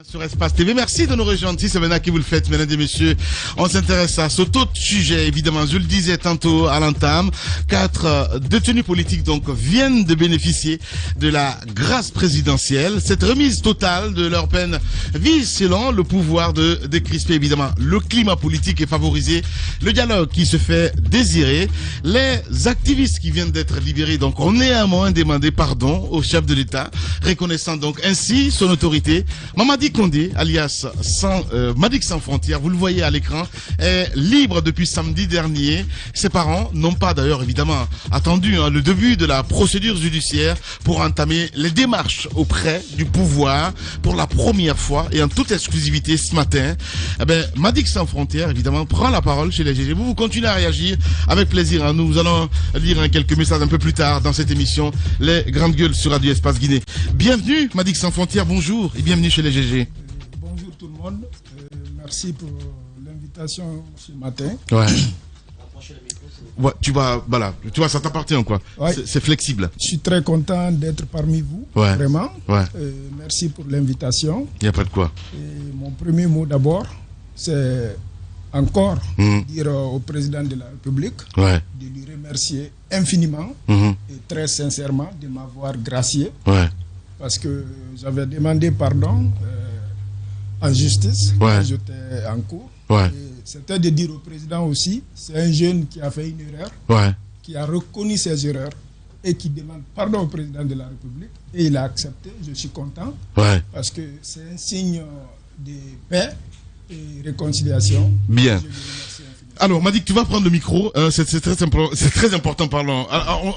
Sur Espace TV, merci de nous rejoindre. C'est maintenant que vous le faites, mesdames et messieurs. On s'intéresse à ce taux de sujet, évidemment. Je le disais tantôt à l'entame. 4 détenus politiques donc viennent de bénéficier de la grâce présidentielle. Cette remise totale de leur peine vise, selon le pouvoir, de décrisper évidemment le climat politique et favoriser le dialogue qui se fait désirer. Les activistes qui viennent d'être libérés donc ont néanmoins demandé pardon au chef de l'État, reconnaissant donc ainsi son autorité. Mamadi Condé, alias Madic Sans Frontières, vous le voyez à l'écran, est libre depuis samedi dernier. Ses parents n'ont pas d'ailleurs évidemment attendu le début de la procédure judiciaire pour entamer les démarches auprès du pouvoir pour la première fois et en toute exclusivité ce matin. Madic Sans Frontières évidemment prend la parole chez les GG. Vous continuez à réagir avec plaisir. Nous allons lire quelques messages un peu plus tard dans cette émission Les Grandes Gueules sur Radio Espace Guinée. Bienvenue Madic Sans Frontières, bonjour et bienvenue chez les GG. Bonjour tout le monde, merci pour l'invitation ce matin. Ouais, tu vois, ça t'appartient quoi. Ouais. C'est flexible. Je suis très content d'être parmi vous, vraiment. Ouais. Merci pour l'invitation. Il n'y a pas de quoi. Et mon premier mot d'abord, c'est encore dire au président de la République de lui remercier infiniment et très sincèrement de m'avoir gracié. Parce que j'avais demandé pardon en justice quand j'étais en cours. C'était de dire au président aussi, c'est un jeune qui a fait une erreur, qui a reconnu ses erreurs et qui demande pardon au président de la République. Et il a accepté, je suis content, parce que c'est un signe de paix et réconciliation. Bien. Alors, Madic, tu vas prendre le micro. C'est très important, parlons.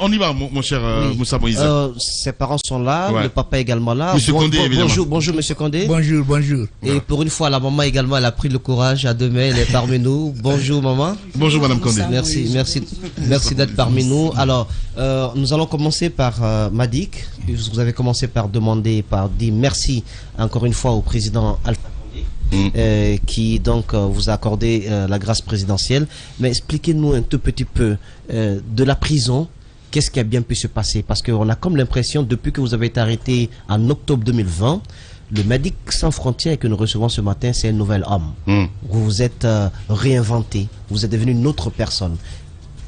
On y va, mon cher Moussa Moïse. Ses parents sont là, le papa est également là. Monsieur Condé, évidemment. Bonjour, monsieur Condé. Bonjour. Et pour une fois, la maman également, elle a pris le courage à 2 mains, elle est parmi nous. Bonjour, maman. Bonjour, madame Condé. Merci d'être parmi nous. Alors, nous allons commencer par Madic. Vous avez commencé par dire merci encore une fois au président Alpha. Qui donc vous a accordé la grâce présidentielle. Mais expliquez-nous un tout petit peu de la prison, qu'est-ce qui a bien pu se passer? Parce qu'on a comme l'impression, depuis que vous avez été arrêté en octobre 2020, le Madic Sans Frontières que nous recevons ce matin, c'est un nouvel homme. Vous vous êtes réinventé, vous êtes devenu une autre personne.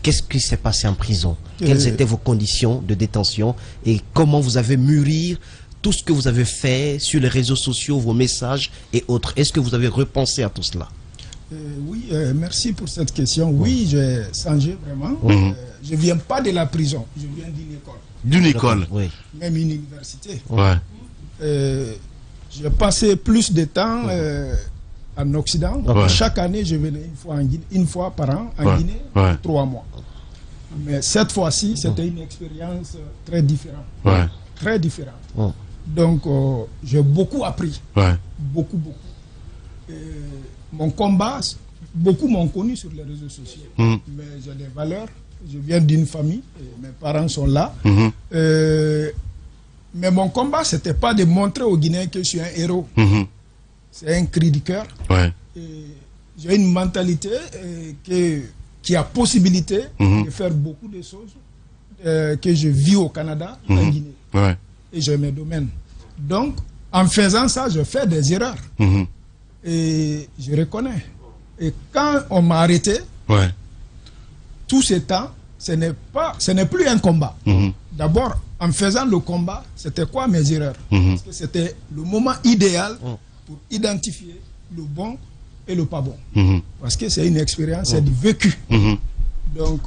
Qu'est-ce qui s'est passé en prison? Quelles étaient vos conditions de détention et comment vous avez mûri tout ce que vous avez fait sur les réseaux sociaux, vos messages et autres? Est-ce que vous avez repensé à tout cela? Oui, merci pour cette question. Oui, j'ai changé vraiment. Je ne viens pas de la prison, je viens d'une école. D'une école? Oui. Même une université. J'ai passé plus de temps en Occident. Chaque année, je venais une fois par an en Guinée, 3 mois. Mais cette fois-ci, c'était une expérience très différente. Très différente. Donc, j'ai beaucoup appris. Beaucoup. Mon combat, beaucoup m'ont connu sur les réseaux sociaux. Mais j'ai des valeurs. Je viens d'une famille. Mes parents sont là. Mais mon combat, ce n'était pas de montrer aux Guinéens que je suis un héros. C'est un cri du cœur. J'ai une mentalité qui a possibilité de faire beaucoup de choses que je vis au Canada, en Guinée. Et j'ai mes domaines. Donc, en faisant ça, je fais des erreurs. Et je reconnais. Et quand on m'a arrêté, tout ce temps, ce n'est plus un combat. D'abord, en faisant le combat, c'était quoi mes erreurs? Parce que c'était le moment idéal pour identifier le bon et le pas bon. Parce que c'est une expérience, c'est du vécu. Donc,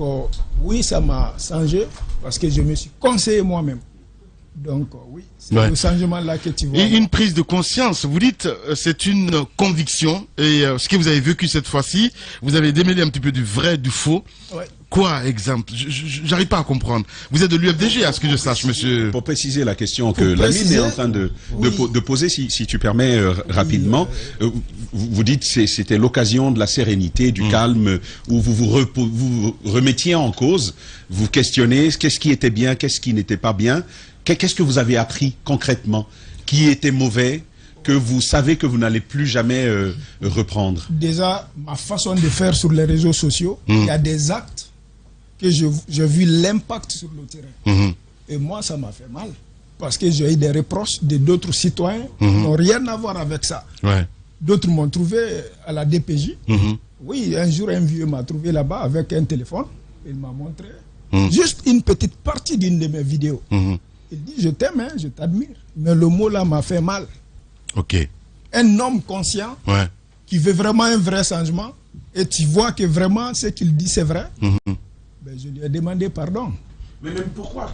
oui, ça m'a changé parce que je me suis conseillé moi-même. Donc, oui, c'est le changement-là que tu vois. Et une prise de conscience, vous dites, c'est une conviction. Et ce que vous avez vécu cette fois-ci, vous avez démêlé un petit peu du vrai, du faux. Quoi, exemple? J'arrive pas à comprendre. Vous êtes de l'UFDG, à ce que je sache, monsieur. Pour préciser la question que Lamine est en train de poser, si tu permets rapidement, vous dites que c'était l'occasion de la sérénité, du calme, où vous remettiez en cause, vous questionnez qu'est-ce qui était bien, qu'est-ce qui n'était pas bien. Qu'est-ce que vous avez appris concrètement? Qui était mauvais? Que vous savez que vous n'allez plus jamais reprendre? Déjà, ma façon de faire sur les réseaux sociaux, il y a des actes que j'ai vu l'impact sur le terrain. Et moi, ça m'a fait mal. parce que j'ai eu des reproches de d'autres citoyens qui n'ont rien à voir avec ça. D'autres m'ont trouvé à la DPJ. Oui, un jour, un vieux m'a trouvé là-bas avec un téléphone. Il m'a montré juste une petite partie d'une de mes vidéos. Il dit, je t'aime, hein, je t'admire. Mais le mot là m'a fait mal. Un homme conscient qui veut vraiment un vrai changement, et tu vois que vraiment ce qu'il dit c'est vrai, ben, je lui ai demandé pardon. Mais même pourquoi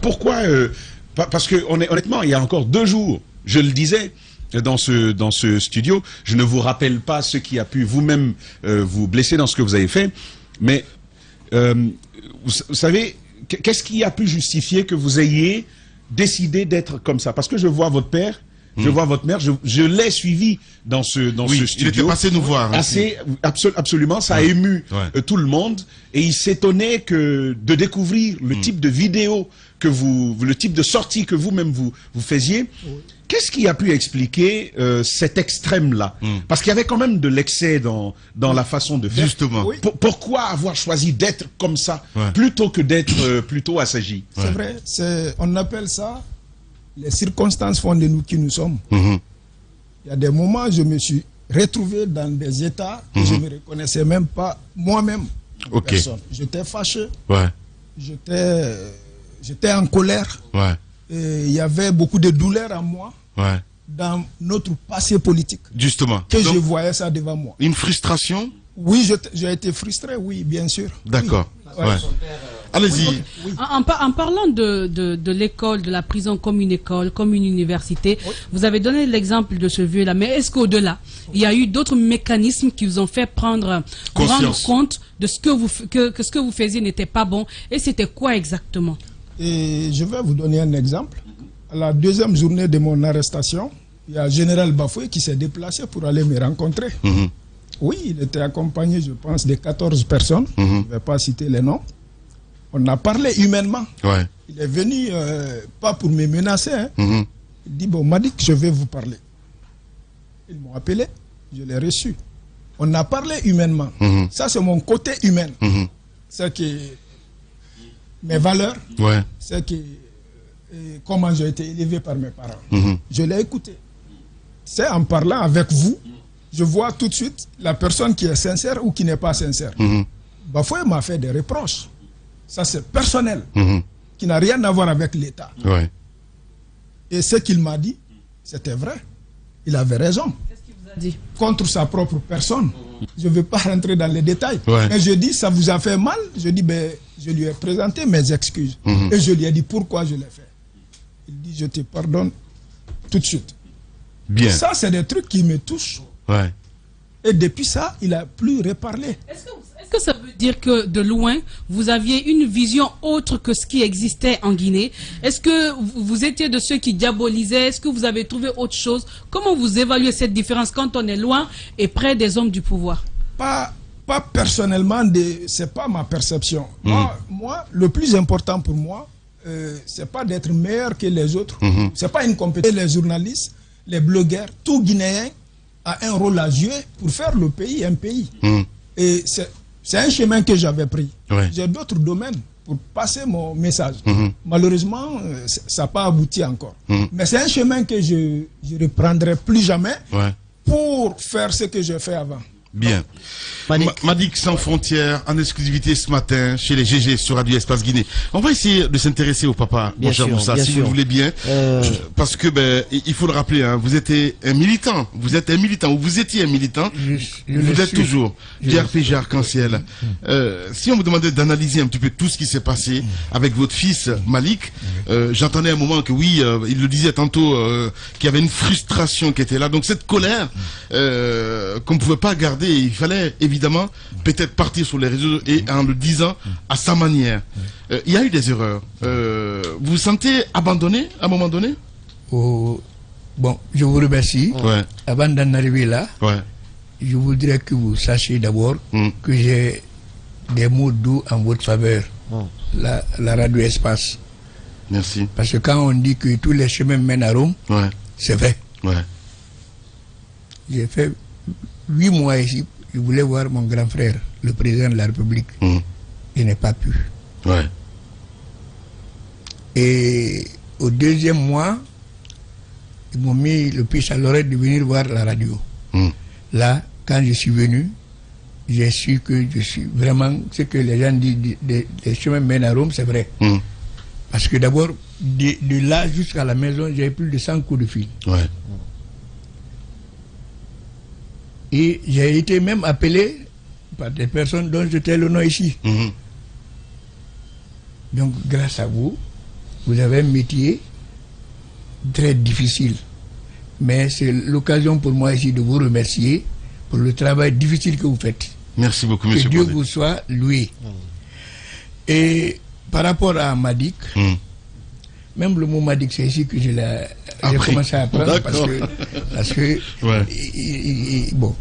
parce que honnêtement, il y a encore 2 jours, je le disais dans ce studio, je ne vous rappelle pas ce qui a pu vous-même vous blesser dans ce que vous avez fait, mais vous savez, qu'est-ce qui a pu justifier que vous ayez décidé d'être comme ça? Parce que je vois votre père, je vois votre mère, je l'ai suivi dans ce studio. Il était passé nous voir. Absolument, ça a ému tout le monde, et il s'étonnait de découvrir le type de vidéo que le type de sortie que vous-même vous faisiez. Qu'est-ce qui a pu expliquer cet extrême-là? Parce qu'il y avait quand même de l'excès dans la façon de faire. Justement. Pourquoi avoir choisi d'être comme ça plutôt que d'être plutôt assagi? C'est vrai, on appelle ça les circonstances font de nous qui nous sommes. Il y a des moments où je me suis retrouvé dans des états que je ne me reconnaissais même pas moi-même. Personne. J'étais fâché. J'étais en colère. Et il y avait beaucoup de douleur en moi. Dans notre passé politique. Justement. Que je voyais ça devant moi. Une frustration? Oui, j'ai été frustré, oui, bien sûr. D'accord. Allez-y. En parlant de l'école, de la prison comme une école, comme une université, vous avez donné l'exemple de ce vieux-là, mais est-ce qu'au-delà, il y a eu d'autres mécanismes qui vous ont fait rendre compte de ce que ce que vous faisiez n'était pas bon, et c'était quoi exactement? Et je vais vous donner un exemple. À la 2e journée de mon arrestation, il y a le général Bafoué qui s'est déplacé pour aller me rencontrer. Oui, il était accompagné, je pense, de 14 personnes. Je ne vais pas citer les noms. On a parlé humainement. Il est venu, pas pour me menacer. Il dit, bon, m'a dit que je vais vous parler. Ils m'ont appelé, je l'ai reçu. On a parlé humainement. Ça, c'est mon côté humain. C'est que mes valeurs, c'est que comment j'ai été élevé par mes parents. Je l'ai écouté. C'est en parlant avec vous, je vois tout de suite la personne qui est sincère ou qui n'est pas sincère. Bafoué m'a fait des reproches. Ça, c'est personnel, qui n'a rien à voir avec l'État. Et ce qu'il m'a dit, c'était vrai. Il avait raison. Qu'est-ce qu'il vous a dit? Contre sa propre personne. Je ne veux pas rentrer dans les détails. Mais je dis, ça vous a fait mal? Je dis, ben, je lui ai présenté mes excuses. Et je lui ai dit pourquoi je l'ai fait. Il dit, je te pardonne tout de suite. Bien. Ça, c'est des trucs qui me touchent. Et depuis ça, il n'a plus reparlé. Est-ce que ça veut dire que de loin, vous aviez une vision autre que ce qui existait en Guinée? Est-ce que vous étiez de ceux qui diabolisaient? Est-ce que vous avez trouvé autre chose? Comment vous évaluez cette différence quand on est loin et près des hommes du pouvoir? Pas personnellement, c'est pas ma perception. Moi, le plus important pour moi, c'est pas d'être meilleur que les autres. C'est pas une compétition. Les journalistes, les blogueurs, tout Guinéen a un rôle à jouer pour faire le pays un pays. Et c'est un chemin que j'avais pris. J'ai d'autres domaines pour passer mon message. Malheureusement, ça n'a pas abouti encore. Mais c'est un chemin que je ne reprendrai plus jamais pour faire ce que j'ai fait avant. Bien. Madic sans frontières, en exclusivité ce matin chez les GG sur Radio Espace Guinée. On va essayer de s'intéresser au papa, mon cher Moussa, si vous le voulez bien. Parce que, il faut le rappeler, hein, vous êtes un militant. Vous êtes un militant, ou vous étiez un militant. Vous êtes toujours DRPG Arc-en-Ciel. Si on vous demandait d'analyser un petit peu tout ce qui s'est passé avec votre fils Malik, j'entendais un moment que oui, il le disait tantôt, qu'il y avait une frustration qui était là. Donc cette colère qu'on ne pouvait pas garder, il fallait évidemment peut-être partir sur les réseaux et en le disant à sa manière. Il y a eu des erreurs. Vous vous sentez abandonné à un moment donné? Bon, je vous remercie. Avant d'en arriver là, je voudrais que vous sachiez d'abord que j'ai des mots doux en votre faveur. La radio Espace. Merci. Parce que quand on dit que tous les chemins mènent à Rome, c'est vrai. J'ai fait 8 mois ici, je voulais voir mon grand frère, le président de la République. Je n'ai pas pu. Et au 2e mois, ils m'ont mis le puce à l'oreille de venir voir la radio. Là, quand je suis venu, j'ai su que je suis vraiment, ce que les gens disent, les chemins mènent à Rome, c'est vrai. Parce que d'abord, de là jusqu'à la maison, j'ai plus de 100 coups de fil. Ouais. Et j'ai été même appelé par des personnes dont je tais le nom ici. Donc, grâce à vous, vous avez un métier très difficile. Mais c'est l'occasion pour moi ici de vous remercier pour le travail difficile que vous faites. Merci beaucoup, monsieur. Que Dieu vous soit loué. Et par rapport à Madik, même le mot Madik, c'est ici que j'ai commencé à apprendre. Parce que ouais. Bon.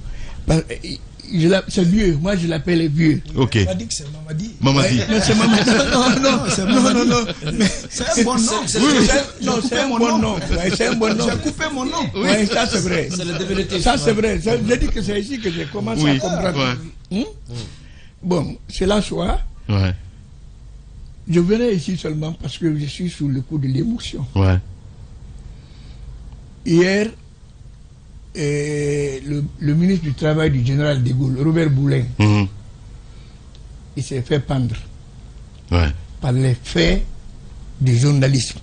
C'est vieux, moi je l'appelle vieux. Ok. Madik, c'est Mamadi. Mamadi. Ouais, c'est Mamadi. Non. C'est un bon nom. Non, c'est un bon nom. C'est un bon nom. J'ai coupé mon nom. Oui, ça c'est vrai. Ça c'est vrai. J'ai dit que c'est ici que j'ai commencé à comprendre. Bon, c'est la soie. Ouais. Je venais ici seulement parce que je suis sous le coup de l'émotion. Ouais. Hier, le ministre du Travail du général de Gaulle, Robert Boulin, il s'est fait pendre par les faits du journalisme.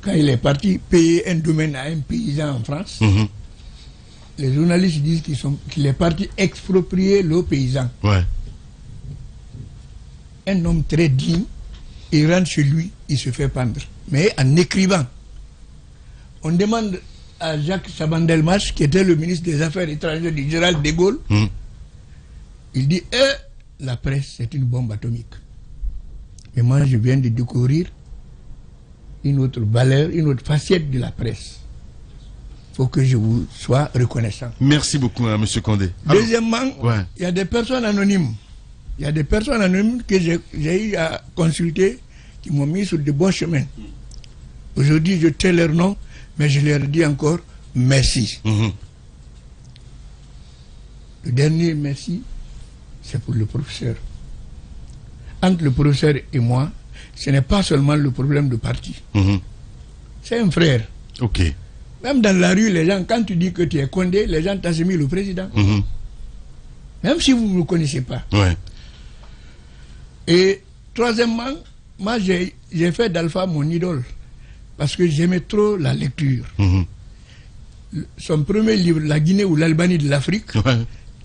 Quand il est parti payer un domaine à un paysan en France, les journalistes disent qu'il est parti exproprier le paysan. Ouais. Un homme très digne, il rentre chez lui, il se fait pendre. Mais en écrivant, on demande à Jacques Chaban-Delmas, qui était le ministre des Affaires étrangères du général de Gaulle, il dit la presse, c'est une bombe atomique. Mais moi, je viens de découvrir une autre valeur, une autre facette de la presse. Il faut que je vous sois reconnaissant. Merci beaucoup, M. Condé. Deuxièmement, il y a des personnes anonymes. Il y a des personnes anonymes que j'ai eu à consulter qui m'ont mis sur de bons chemins. Aujourd'hui, je tais leur nom, mais je leur dis encore merci. Le dernier merci, c'est pour le professeur. Entre le professeur et moi, ce n'est pas seulement le problème de parti. C'est un frère. Ok. Même dans la rue, les gens, quand tu dis que tu es Condé, les gens t'assimilent le président. Même si vous ne me connaissez pas. Ouais. Et troisièmement, moi j'ai fait d'Alpha mon idole. Parce que j'aimais trop la lecture. Son premier livre, La Guinée ou l'Albanie de l'Afrique,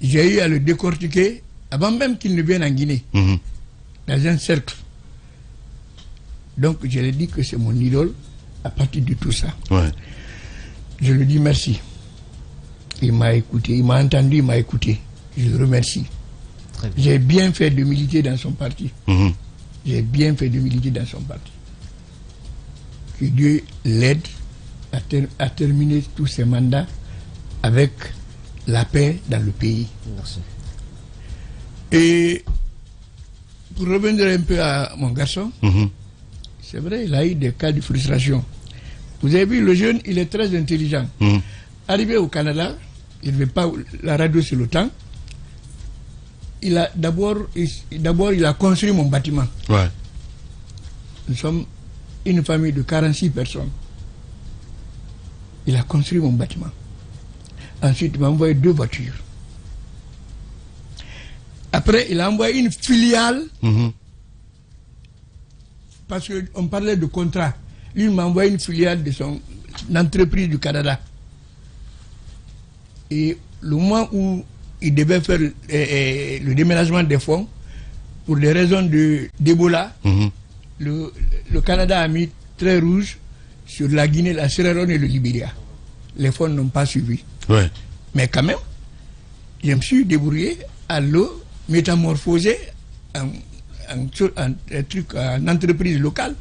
j'ai eu à le décortiquer avant même qu'il ne vienne en Guinée. Dans un cercle. Donc je lui ai dit que c'est mon idole à partir de tout ça. Je lui dis merci. Il m'a écouté, il m'a entendu, il m'a écouté. Je le remercie. J'ai bien fait de militer dans son parti. J'ai bien fait de militer dans son parti. Que Dieu l'aide à terminer tous ses mandats avec la paix dans le pays. Merci. Et pour revenir un peu à mon garçon, c'est vrai, il a eu des cas de frustration. Vous avez vu, le jeune, il est très intelligent. Arrivé au Canada, il ne veut pas la radio sur le temps. D'abord, il a construit mon bâtiment. Nous sommes une famille de 46 personnes. Il a construit mon bâtiment. Ensuite, il m'a envoyé 2 voitures. Après, il a envoyé une filiale. Parce qu'on parlait de contrat. Lui, il m'a envoyé une filiale de son entreprise du Canada. Et le mois où il devait faire le déménagement des fonds, pour des raisons d'Ebola, le Canada a mis très rouge sur la Guinée, la Sierra Leone et le Libéria. Les fonds n'ont pas suivi. Mais quand même, je me suis débrouillé à le métamorphoser en entreprise locale.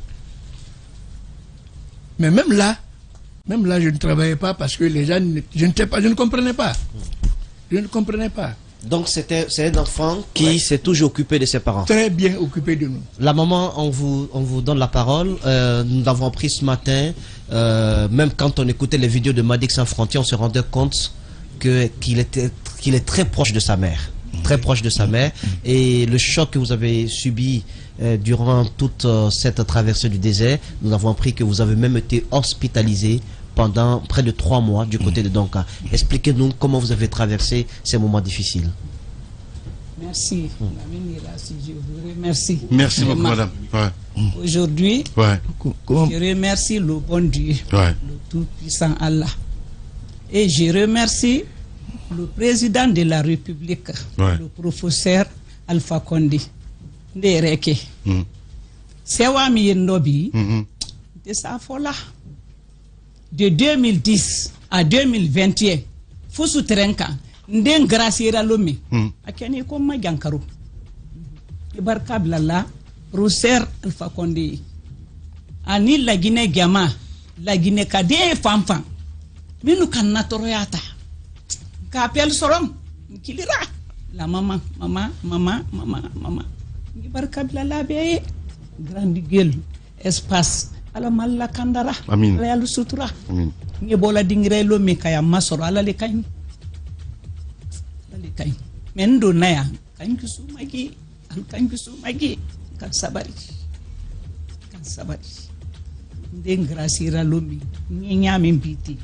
Mais même là, je ne travaillais pas parce que les gens, je ne comprenais pas. Je ne comprenais pas. Donc c'est un enfant qui s'est toujours occupé de ses parents. Très bien occupé de nous. La maman, on vous donne la parole. Nous l'avons appris ce matin. Même quand on écoutait les vidéos de Madik Sans Frontières, on se rendait compte qu'il est très proche de sa mère. très proche de sa mère. Et le choc que vous avez subi durant toute cette traversée du désert, nous avons appris que vous avez même été hospitalisé pendant près de 3 mois du côté de Donka. Expliquez-nous comment vous avez traversé ces moments difficiles. Merci. Je vous remercie. Merci beaucoup, madame. Aujourd'hui, je remercie le bon Dieu, le Tout-Puissant Allah. Et je remercie le président de la République, le professeur Alpha Condé. Ndereke. Sewa mi yendobi de sa fola. De 2010 à 2021, Fusu Trenka, Nden Graciera Lome, Akene Koma Gankaro. Ibarka Blala, Rousser Alpha Condé. Ani la Guinée Gama, la Guinée Kade Fanfan. Minu Kanatoroyata. Kapel Sorom, Kilira. La maman. Ibarka Blala Be, grande gueule, espace. Ala malla kandara amin ala yalu sutura amin ngi bola dingre lo me kaya masoro ala le kany men do naya kany kusu magi kan sabari de grasira lo mi ngi nyame mbiti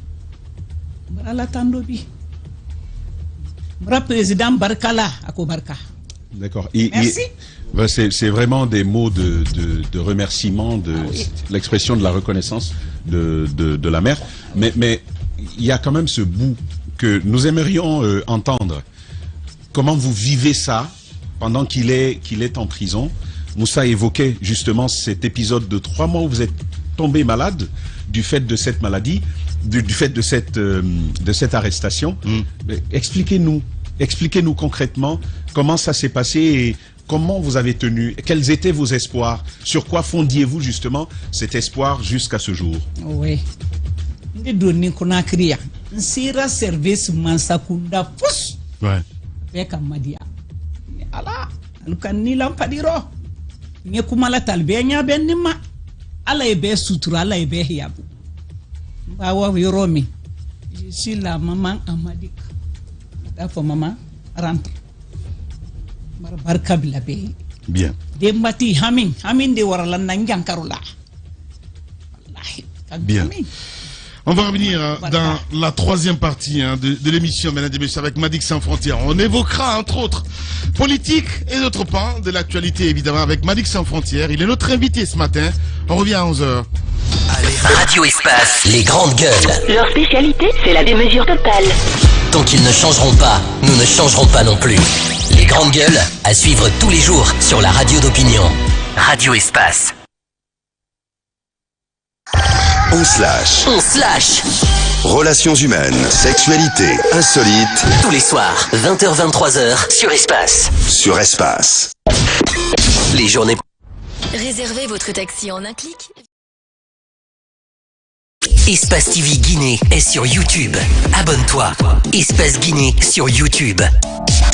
ala tando bi bra président barkala ako barka. D'accord. Merci. C'est vraiment des mots de remerciement, l'expression de la reconnaissance de la mère. Mais il y a quand même ce bout que nous aimerions entendre. Comment vous vivez ça pendant qu'il est en prison? Moussa évoquait justement cet épisode de 3 mois où vous êtes tombé malade du fait de cette maladie, du fait de cette arrestation. Expliquez-nous concrètement comment ça s'est passé et comment vous avez tenu, quels étaient vos espoirs, sur quoi fondiez-vous justement cet espoir jusqu'à ce jour? Oui. Ndoni kuna kriya. Nsira service mansakunda pus. Ouais. Beka madia. Ala, alukani lampadiro. Nye kumala talbenya benima. Ala ebe sutura, ala ebe hiabu. Bawa yoromi. Je suis la maman Amadik. Faut maman rentre. Bien. Bien. On va revenir dans la 3e partie de l'émission, mesdames et messieurs, avec Madik Sans Frontières. On évoquera, entre autres, politique et d'autres pans de l'actualité, évidemment, avec Madik Sans Frontières. Il est notre invité ce matin. On revient à 11h. Radio Espace, les grandes gueules. Leur spécialité, c'est la démesure totale. Tant qu'ils ne changeront pas, nous ne changerons pas non plus. Les grandes gueules, à suivre tous les jours sur la radio d'opinion. Radio Espace. On se lâche. Relations humaines, sexualité, insolite. Tous les soirs, 20h-23h, sur Espace. Les journées. Réservez votre taxi en un clic. Espace TV Guinée est sur YouTube. Abonne-toi. Espace Guinée sur YouTube.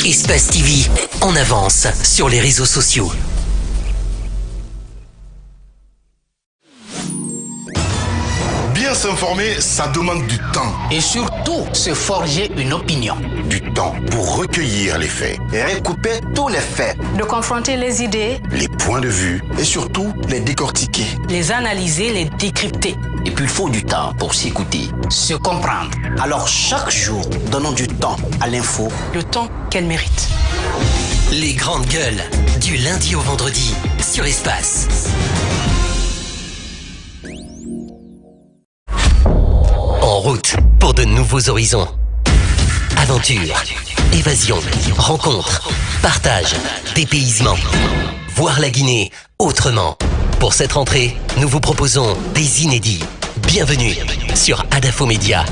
Espace TV en avance sur les réseaux sociaux. Bien s'informer, ça demande du temps. Et surtout, se forger une opinion. Du temps pour recueillir les faits. Et recouper tous les faits. De confronter les idées. Les points de vue. Et surtout, les décortiquer. Les analyser, les décrypter. Et puis il faut du temps pour s'écouter, se comprendre. Alors chaque jour, donnons du temps à l'info. Le temps qu'elle mérite. Les grandes gueules, du lundi au vendredi, sur Espace. En route pour de nouveaux horizons. Aventure, évasion, rencontre, partage, dépaysement. Voir la Guinée autrement. Pour cette rentrée, nous vous proposons des inédits. Bienvenue sur Adafo Média.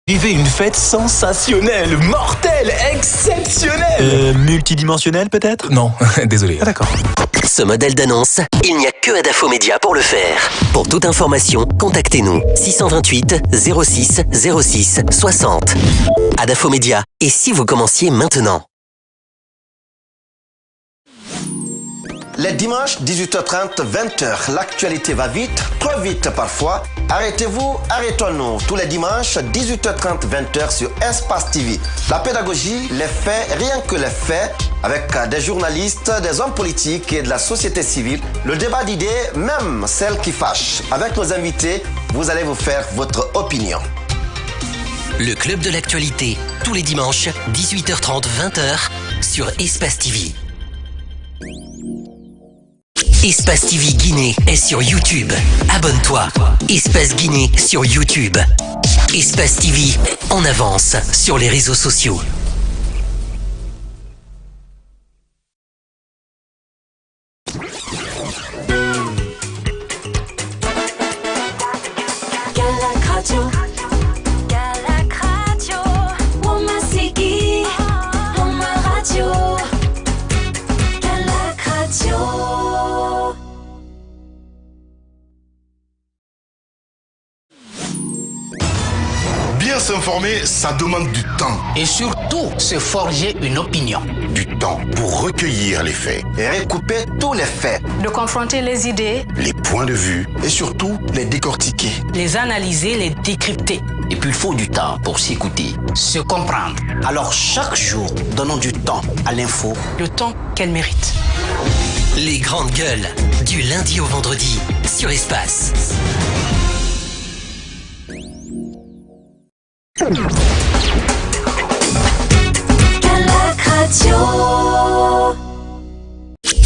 Vivez une fête sensationnelle, mortelle, exceptionnelle. Multidimensionnelle peut-être? Non, désolé. Ah d'accord. Ce modèle d'annonce, il n'y a que Adafo Média pour le faire. Pour toute information, contactez-nous 628 06 06 60. Adafo Média. Et si vous commenciez maintenant? Les dimanches 18h30, 20h, l'actualité va vite, trop vite parfois. Arrêtez-vous, arrêtons-nous. Tous les dimanches, 18h30, 20h sur Espace TV. La pédagogie, les faits, rien que les faits, avec des journalistes, des hommes politiques et de la société civile. Le débat d'idées, même celles qui fâchent. Avec nos invités, vous allez vous faire votre opinion. Le club de l'actualité, tous les dimanches, 18h30, 20h, sur Espace TV. Espace TV Guinée est sur YouTube. Abonne-toi. Espace Guinée sur YouTube. Espace TV en avance sur les réseaux sociaux. S'informer, ça demande du temps. Et surtout, se forger une opinion. Du temps pour recueillir les faits. Et recouper tous les faits. De confronter les idées. Les points de vue. Et surtout, les décortiquer. Les analyser, les décrypter. Et puis il faut du temps pour s'écouter, se comprendre. Alors chaque jour, donnons du temps à l'info. Le temps qu'elle mérite. Les grandes gueules, du lundi au vendredi, sur Espace.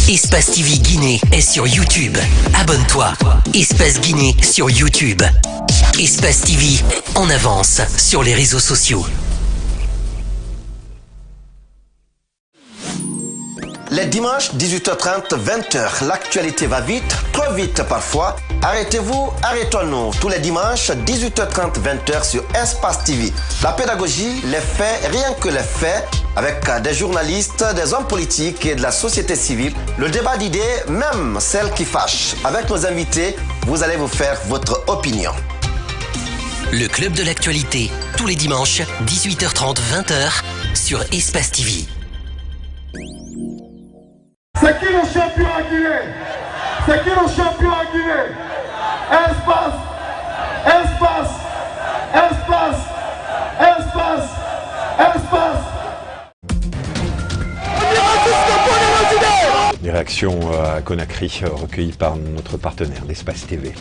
Espace TV Guinée est sur YouTube. Abonne-toi. Espace Guinée sur YouTube. Espace TV en avance sur les réseaux sociaux. Les dimanches 18h30, 20h, l'actualité va vite, trop vite parfois. Arrêtez-vous, arrêtons-nous. Tous les dimanches, 18h30, 20h sur Espace TV. La pédagogie, les faits, rien que les faits, avec des journalistes, des hommes politiques et de la société civile. Le débat d'idées, même celles qui fâchent. Avec nos invités, vous allez vous faire votre opinion. Le club de l'actualité, tous les dimanches, 18h30, 20h, sur Espace TV. C'est qui le champion à Guinée? C'est qui le champion à Guinée? Espace, espace, espace, espace, espace. Les réactions à Conakry recueillies par notre partenaire, l'Espace TV.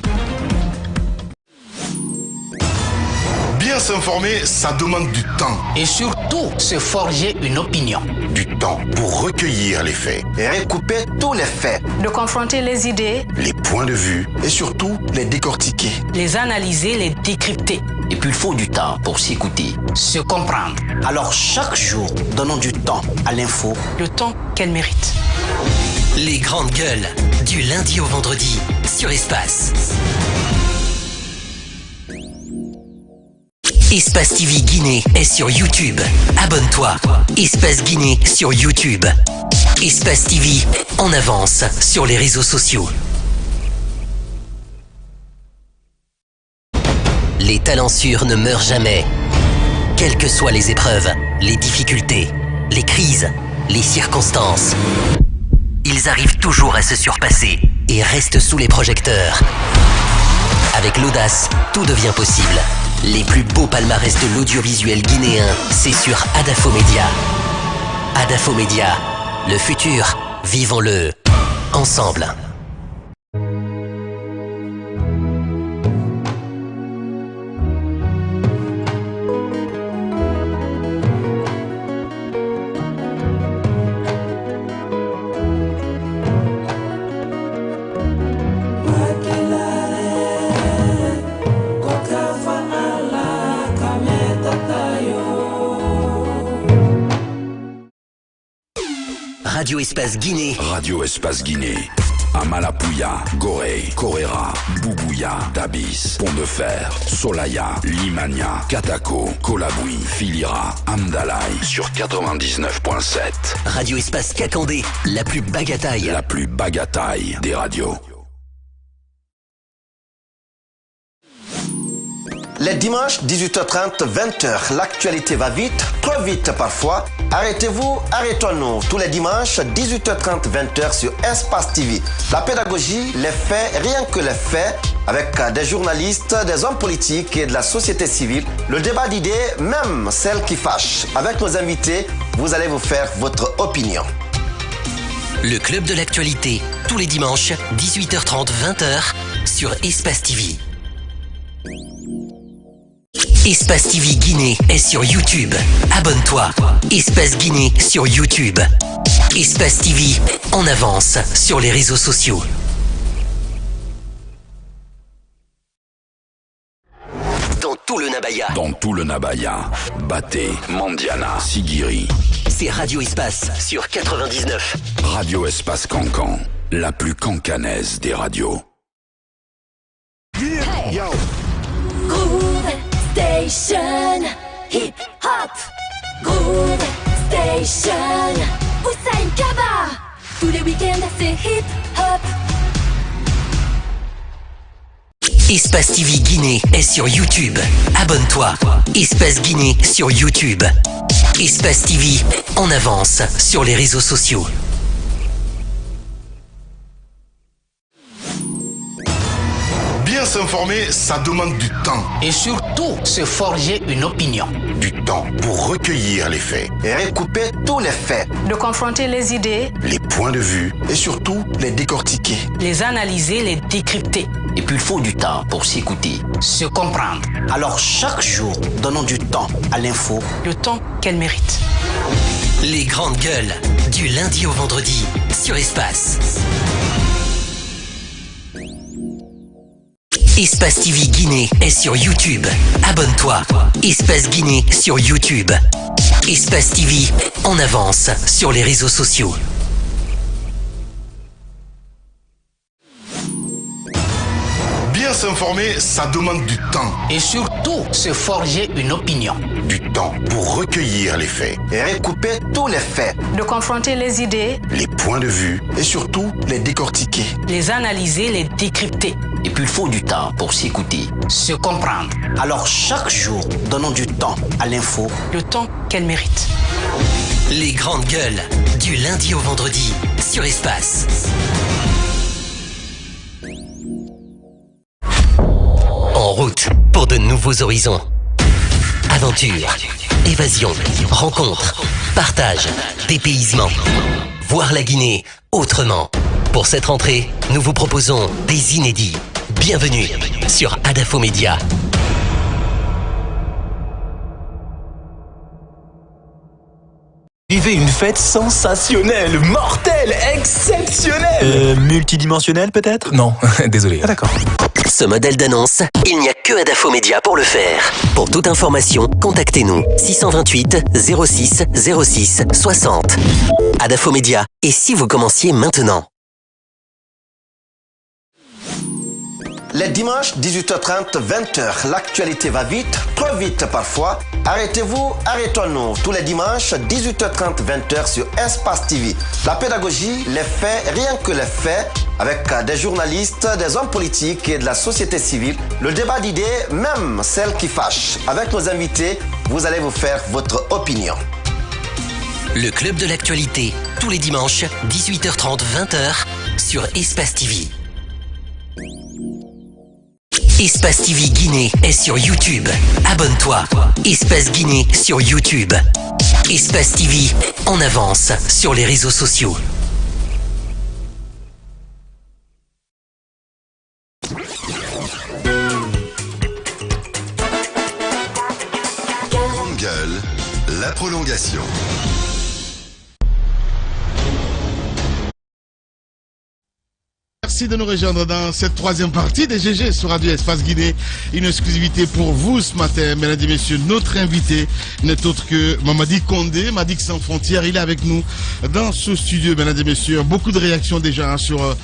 Bien s'informer, ça demande du temps. Et surtout, se forger une opinion. Du temps pour recueillir les faits. Et recouper tous les faits. De confronter les idées. Les points de vue. Et surtout, les décortiquer. Les analyser, les décrypter. Et puis il faut du temps pour s'écouter, se comprendre. Alors chaque jour, donnons du temps à l'info. Le temps qu'elle mérite. Les grandes gueules, du lundi au vendredi, sur Espace. Espace TV Guinée est sur YouTube. Abonne-toi. Espace Guinée sur YouTube. Espace TV en avance sur les réseaux sociaux. Les talents sûrs ne meurent jamais. Quelles que soient les épreuves, les difficultés, les crises, les circonstances, ils arrivent toujours à se surpasser et restent sous les projecteurs. Avec l'audace, tout devient possible. Les plus beaux palmarès de l'audiovisuel guinéen, c'est sur Adafo Média. Adafo Média, le futur, vivons-le ensemble. Radio Espace Guinée. Radio Espace Guinée. Amalapouya, Gorée, Koréra, Boubouya, Tabis, Pont-de-Fer, Solaya, Limania, Katako, Kolaboui, Filira, Amdalaï sur 99.7. Radio Espace Kakandé, la plus bagataille. La plus bagataille des radios. Les dimanches 18h30, 20h, l'actualité va vite, trop vite parfois. Arrêtez-vous, arrêtons-nous. Tous les dimanches, 18h30, 20h sur Espace TV. La pédagogie, les faits, rien que les faits, avec des journalistes, des hommes politiques et de la société civile. Le débat d'idées, même celles qui fâchent. Avec nos invités, vous allez vous faire votre opinion. Le club de l'actualité, tous les dimanches, 18h30, 20h, sur Espace TV. Espace TV Guinée est sur YouTube. Abonne-toi. Espace Guinée sur YouTube. Espace TV en avance sur les réseaux sociaux. Dans tout le Nabaya. Dans tout le Nabaya. Baté, Mandiana, Sigiri. C'est Radio Espace sur 99. Radio Espace Cancan, la plus cancanaise des radios. Hey. Yo. Groove Station, hip hop. Groove Station, Hussein Kaba. Tous les week-ends c'est hip hop. Espace TV Guinée est sur YouTube. Abonne-toi. Espace Guinée sur YouTube. Espace TV en avance sur les réseaux sociaux. Bien s'informer, ça demande du temps. Et surtout, se forger une opinion. Du temps pour recueillir les faits. Et recouper tous les faits. De confronter les idées, les points de vue et surtout les décortiquer. Les analyser, les décrypter. Et puis il faut du temps pour s'écouter, se comprendre. Alors chaque jour, donnons du temps à l'info. Le temps qu'elle mérite. Les grandes gueules, du lundi au vendredi, sur Espace. Espace TV Guinée est sur YouTube. Abonne-toi. Espace Guinée sur YouTube. Espace TV en avance sur les réseaux sociaux. Bien s'informer, ça demande du temps. Et surtout, se forger une opinion. Du temps pour recueillir les faits. Et recouper tous les faits. De confronter les idées, les points de vue et surtout les décortiquer. Les analyser, les décrypter. Et puis il faut du temps pour s'écouter, se comprendre. Alors chaque jour, donnons du temps à l'info. Le temps qu'elle mérite. Les grandes gueules, du lundi au vendredi, sur Espace. En route pour de nouveaux horizons. Aventure, évasion, rencontre, partage, dépaysement. Voir la Guinée autrement. Pour cette rentrée, nous vous proposons des inédits. Bienvenue sur Adafo Média. Vivez une fête sensationnelle, mortelle, exceptionnelle. Multidimensionnelle peut-être? Non, désolé. Ah, d'accord. Ce modèle d'annonce, il n'y a que Adafo Média pour le faire. Pour toute information, contactez-nous 628 06 06 60. Adafo Média. Et si vous commenciez maintenant? Les dimanches 18h30, 20h, l'actualité va vite, trop vite parfois. Arrêtez-vous, arrêtons-nous. Tous les dimanches, 18h30, 20h sur Espace TV. La pédagogie, les faits, rien que les faits, avec des journalistes, des hommes politiques et de la société civile. Le débat d'idées, même celles qui fâchent. Avec nos invités, vous allez vous faire votre opinion. Le club de l'actualité, tous les dimanches, 18h30, 20h, sur Espace TV. Espace TV Guinée est sur YouTube. Abonne-toi. Espace Guinée sur YouTube. Espace TV en avance sur les réseaux sociaux. Grande gueule, la prolongation. Merci de nous rejoindre dans cette troisième partie des GG sur Radio Espace Guinée. Une exclusivité pour vous ce matin, mesdames et messieurs. Notre invité n'est autre que Mamadi Condé, Madic Sans Frontières. Il est avec nous dans ce studio, mesdames et messieurs. Beaucoup de réactions déjà sur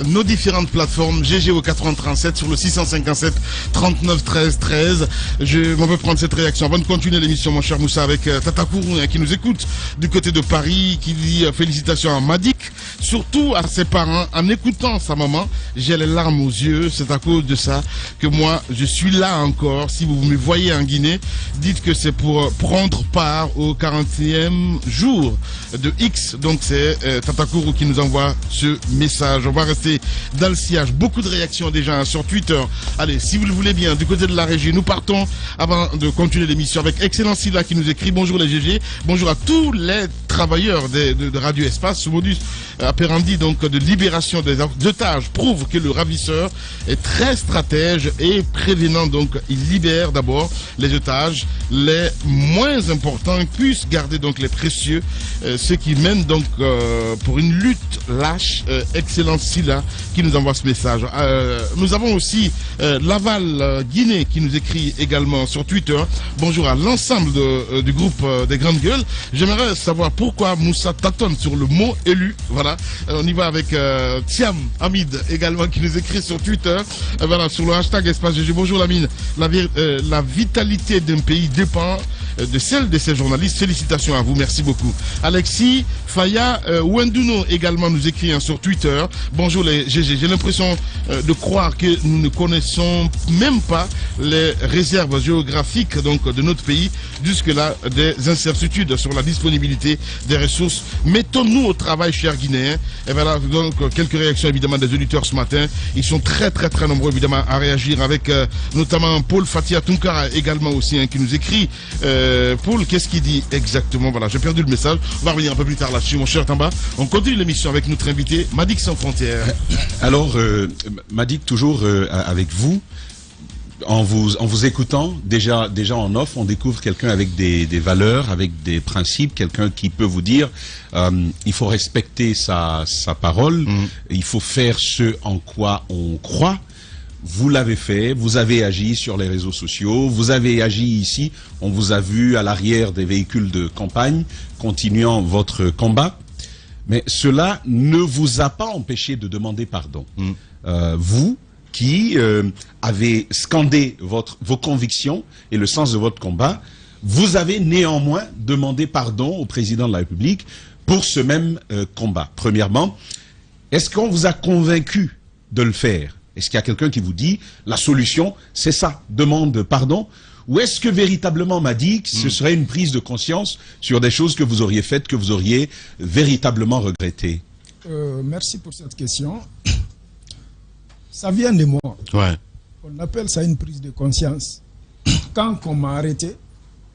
nos différentes plateformes. GG au 437 sur le 657 39 13 13. Je m'en vais prendre cette réaction. Avant de continuer l'émission, mon cher Moussa, avec Tata Kourou qui nous écoute du côté de Paris, qui dit félicitations à Madic surtout à ses parents. En écoutant sa maman, j'ai les larmes aux yeux. C'est à cause de ça que moi, je suis là encore. Si vous me voyez en Guinée, dites que c'est pour prendre part au 40e jour de X. Donc c'est Tatakourou qui nous envoie ce message. On va rester dans le sillage. Beaucoup de réactions déjà sur Twitter. Allez, si vous le voulez bien, du côté de la régie, nous partons avant de continuer l'émission avec Excellence Silla qui nous écrit bonjour les GG, bonjour à tous les travailleurs de Radio Espace. Ce modus operandi donc de libération des otages prouve que le ravisseur est très stratège et prévenant. Donc il libère d'abord les otages, les moins importants puissent garder donc les précieux, ce qui mène donc pour une lutte lâche. Excellence Silla qui nous envoie ce message. Nous avons aussi Laval Guinée qui nous écrit également sur Twitter. Bonjour à l'ensemble du groupe des Grandes Gueules. J'aimerais savoir pourquoi Moussa tâtonne sur le mot élu. Voilà, on y va avec Thiam Hamid également qui nous écrit sur Twitter. Voilà, sur le hashtag Espace GG. Bonjour Lamine. La vitalité d'un pays dépend de celle de ses journalistes. Félicitations à vous, merci beaucoup. Alexis Faya Wenduno également nous écrit sur Twitter. Bonjour les GG, j'ai l'impression de croire que nous ne connaissons même pas les réserves géographiques donc de notre pays. Jusque-là, des incertitudes sur la disponibilité des ressources. Mettons-nous au travail, chers Guinéens. Et voilà donc quelques réactions évidemment des auditeurs ce matin. Ils sont très nombreux évidemment à réagir avec notamment Paul Fatia Tunkara également aussi qui nous écrit. Paul, qu'est-ce qu'il dit exactement? Voilà, j'ai perdu le message. On va revenir un peu plus tard là-dessus, mon cher Tamba. On continue l'émission avec notre invité, Madik Sans Frontières. Alors, Madik, toujours avec vous, en vous écoutant, déjà en off, on découvre quelqu'un avec des valeurs, avec des principes, quelqu'un qui peut vous dire il faut respecter sa parole, il faut faire ce en quoi on croit. Vous l'avez fait, vous avez agi sur les réseaux sociaux, vous avez agi ici, on vous a vu à l'arrière des véhicules de campagne, continuant votre combat, mais cela ne vous a pas empêché de demander pardon. Vous qui avez scandé vos convictions et le sens de votre combat, vous avez néanmoins demandé pardon au président de la République pour ce même combat. Premièrement, est-ce qu'on vous a convaincu de le faire? Est-ce qu'il y a quelqu'un qui vous dit la solution, c'est ça, demande pardon? Ou est-ce que véritablement, Madik, ce serait une prise de conscience sur des choses que vous auriez faites, que vous auriez véritablement regrettées? Merci pour cette question. Ça vient de moi. Ouais. On appelle ça une prise de conscience. Quand on m'a arrêté,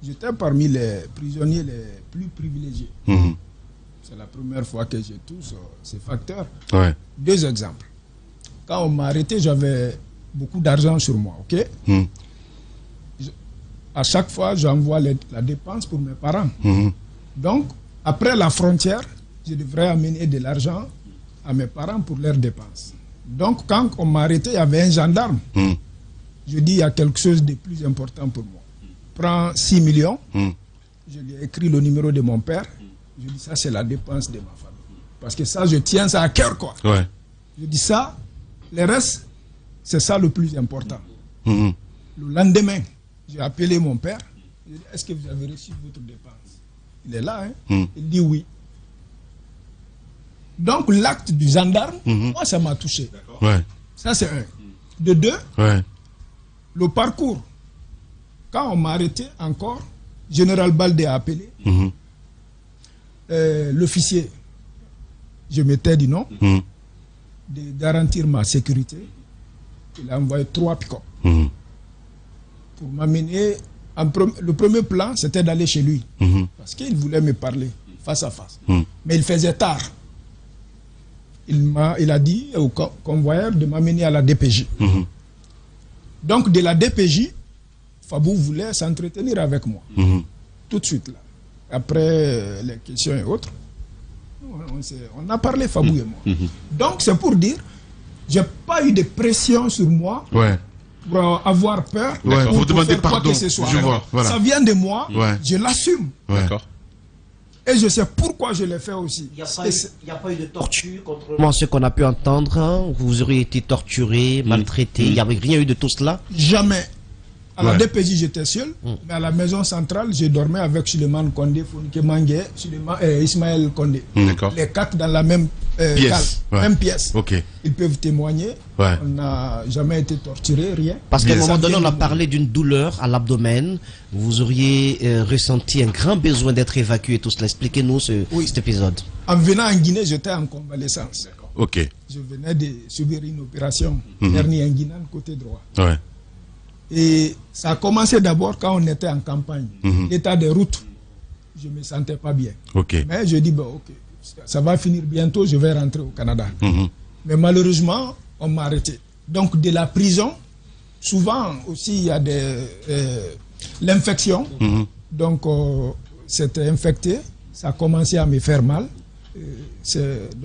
j'étais parmi les prisonniers les plus privilégiés. C'est la première fois que j'ai tous ces facteurs. Ouais. 2 exemples. Quand on m'a arrêté, j'avais beaucoup d'argent sur moi, ok? À chaque fois, j'envoie la dépense pour mes parents. Donc, après la frontière, je devrais amener de l'argent à mes parents pour leurs dépenses. Donc, quand on m'a arrêté, il y avait un gendarme. Je dis, il y a quelque chose de plus important pour moi. Prends 6 millions. Je lui ai écrit le numéro de mon père. Je dis, ça, c'est la dépense de ma famille. Parce que ça, je tiens ça à cœur, quoi. Ouais. Je dis ça. Le reste, c'est ça le plus important. Le lendemain, j'ai appelé mon père. Je lui ai dit, est-ce que vous avez reçu votre dépense? Il est là, hein? Il dit oui. Donc, l'acte du gendarme, moi, ça m'a touché. Ouais. Ça, c'est un. De 2, ouais. Le parcours. Quand on m'a arrêté encore, Général Baldé a appelé. L'officier, je m'étais dit non. De garantir ma sécurité, il a envoyé 3 pick-up pour m'amener. Le premier plan, c'était d'aller chez lui parce qu'il voulait me parler face à face. Mais il faisait tard. Il a dit au convoyeur de m'amener à la DPJ. Donc de la DPJ, Fabou voulait s'entretenir avec moi. Tout de suite là. Après les questions et autres, on a parlé, Fabou et moi. Donc c'est pour dire, j'ai pas eu de pression sur moi pour avoir peur, pour demander faire pardon. Quoi que ce soit. Je vois, voilà. Ça vient de moi, je l'assume. D'accord. Et je sais pourquoi je l'ai fait aussi. Il n'y a pas eu de torture, contrairement à ce qu'on a pu entendre. Vous auriez été torturé, maltraité. Il n'y avait rien eu de tout cela? Jamais. À la DPJ, j'étais seul, mais à la maison centrale, je dormais avec Suleiman Kondé, Founike Mangué, Ismaël Kondé. Les 4 dans la même pièce. Même pièce. Ils peuvent témoigner. On n'a jamais été torturé, rien. Parce qu'à un moment donné, on a parlé d'une douleur à l'abdomen. Vous auriez ressenti un grand besoin d'être évacué, tout cela. Expliquez-nous cet épisode. En venant en Guinée, j'étais en convalescence. Je venais de subir une opération hernie inguinale côté droit. Et ça a commencé d'abord quand on était en campagne. L'état des routes, je ne me sentais pas bien. Mais je dis, ça va finir bientôt, je vais rentrer au Canada. Mais malheureusement, on m'a arrêté. Donc de la prison, souvent aussi il y a l'infection. Donc c'était infecté, ça a commencé à me faire mal.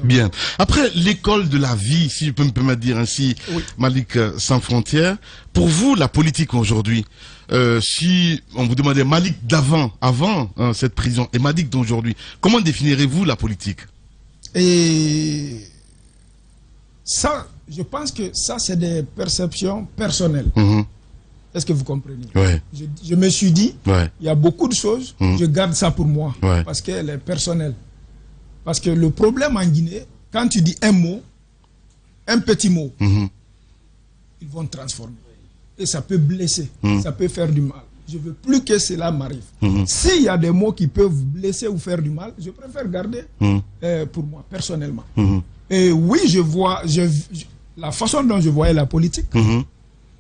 Bien. Après l'école de la vie, si je peux me permettre de dire ainsi, Malick Sans Frontières, pour vous, la politique aujourd'hui, si on vous demandait Malick avant cette prison, et Malick d'aujourd'hui, comment définirez-vous la politique? Et ça, je pense que ça, c'est des perceptions personnelles. Est-ce que vous comprenez? Je me suis dit, il y a beaucoup de choses, je garde ça pour moi, parce qu'elle est personnelle. Parce que le problème en Guinée, quand tu dis un mot, un petit mot, ils vont transformer. Et ça peut blesser, ça peut faire du mal. Je ne veux plus que cela m'arrive. S'il y a des mots qui peuvent blesser ou faire du mal, je préfère garder pour moi, personnellement. Et oui, je vois la façon dont je voyais la politique.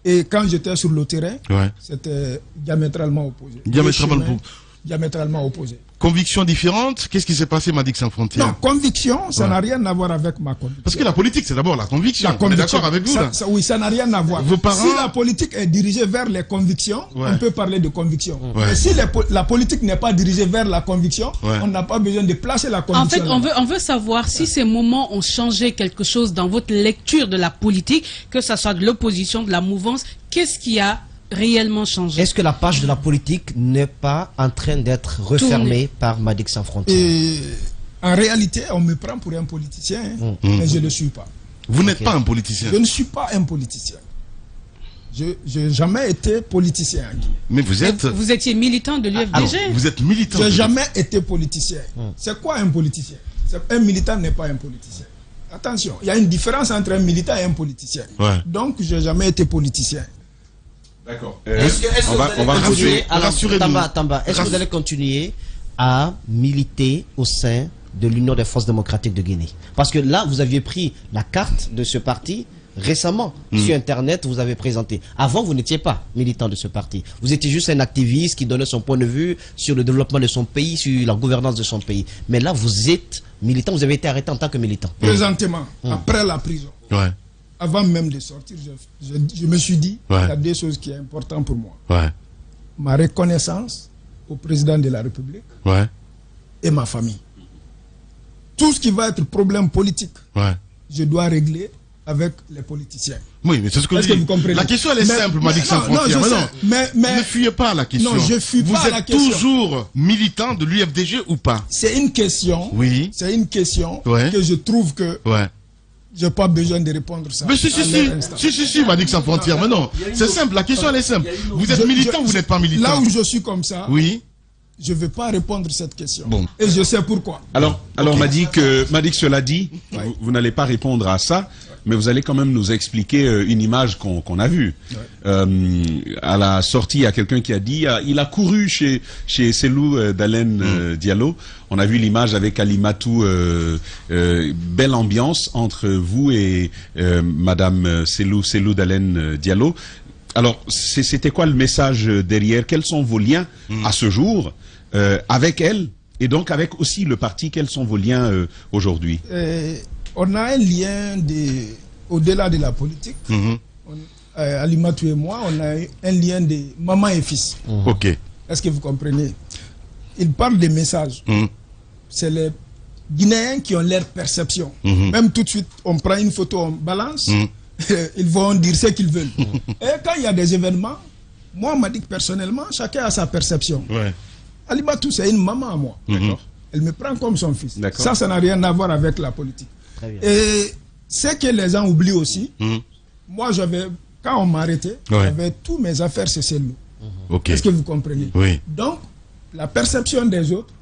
Et quand j'étais sur le terrain, c'était diamétralement opposé. Diamétralement opposé. Convictions différentes, qu'est-ce qui s'est passé, Malick Sans Frontières? Non, conviction, ça n'a rien à voir avec ma conviction. Parce que la politique, c'est d'abord la conviction. On est d'accord avec vous, là? Oui, ça n'a rien à voir. Vos parents... Si la politique est dirigée vers les convictions, on peut parler de conviction. Mais si la politique n'est pas dirigée vers la conviction, on n'a pas besoin de placer la conviction. En fait, on veut savoir si ces moments ont changé quelque chose dans votre lecture de la politique, que ce soit de l'opposition, de la mouvance. Qu'est-ce qui a réellement changé? Est-ce que la page de la politique n'est pas en train d'être refermée par Malick Sans Frontières? Et en réalité, on me prend pour un politicien, mais je ne le suis pas. Vous n'êtes pas un politicien? Je ne suis pas un politicien. Je n'ai jamais été politicien. Mais vous êtes... Vous étiez militant de l'UFDG? Vous êtes militant? Je n'ai jamais été politicien. C'est quoi un politicien? Un militant n'est pas un politicien. Attention, il y a une différence entre un militant et un politicien. Donc, je n'ai jamais été politicien. D'accord. Est-ce que vous allez continuer, Tamba, est-ce que vous allez continuer à militer au sein de l'Union des forces démocratiques de Guinée? Parce que là, vous aviez pris la carte de ce parti récemment. Sur Internet, vous avez présenté. Avant, vous n'étiez pas militant de ce parti. Vous étiez juste un activiste qui donnait son point de vue sur le développement de son pays, sur la gouvernance de son pays. Mais là, vous êtes militant, vous avez été arrêté en tant que militant. Présentement, après la prison. Avant même de sortir, je me suis dit, il y a deux choses qui sont importantes pour moi. Ma reconnaissance au président de la République et ma famille. Tout ce qui va être problème politique, je dois régler avec les politiciens. Oui, mais c'est ce que vous comprenez. La question, elle est simple, Malick Sans Frontières. Ne fuyez pas la question. Non, je fuis pas la question. Vous êtes toujours militant de l'UFDG ou pas? C'est une question. C'est une question que je trouve que... Je n'ai pas besoin de répondre ça. Mais si, Malick Sans Frontières. Mais non, c'est simple, la question elle est simple. Vous êtes militant ou vous n'êtes pas militant? Là où je suis comme ça, je ne vais pas répondre à cette question. Et je sais pourquoi. Alors Malick, cela dit, vous n'allez pas répondre à ça, mais vous allez quand même nous expliquer une image qu'on a vue. À la sortie, il y a quelqu'un qui a dit, il a couru chez Cellou Dalein Diallo. On a vu l'image avec Alimatou, belle ambiance entre vous et Madame Cellou Dalein Diallo. Alors, c'était quoi le message derrière? Quels sont vos liens à ce jour avec elle et donc avec aussi le parti? Quels sont vos liens aujourd'hui? On a un lien au-delà de la politique. Alimatou et moi, on a un lien de maman et fils. Est-ce que vous comprenez? Il parle des messages. C'est les Guinéens qui ont leur perception. Même tout de suite, on prend une photo, on balance, ils vont dire ce qu'ils veulent. Et quand il y a des événements, moi, on m'a dit que personnellement, chacun a sa perception. Alimatou, c'est une maman à moi. Elle me prend comme son fils. Ça n'a rien à voir avec la politique. Et ce que les gens oublient aussi, moi, quand on m'a arrêté, j'avais tous mes affaires chez Cellou. Okay. Est-ce que vous comprenez? Oui. Donc, la perception des autres,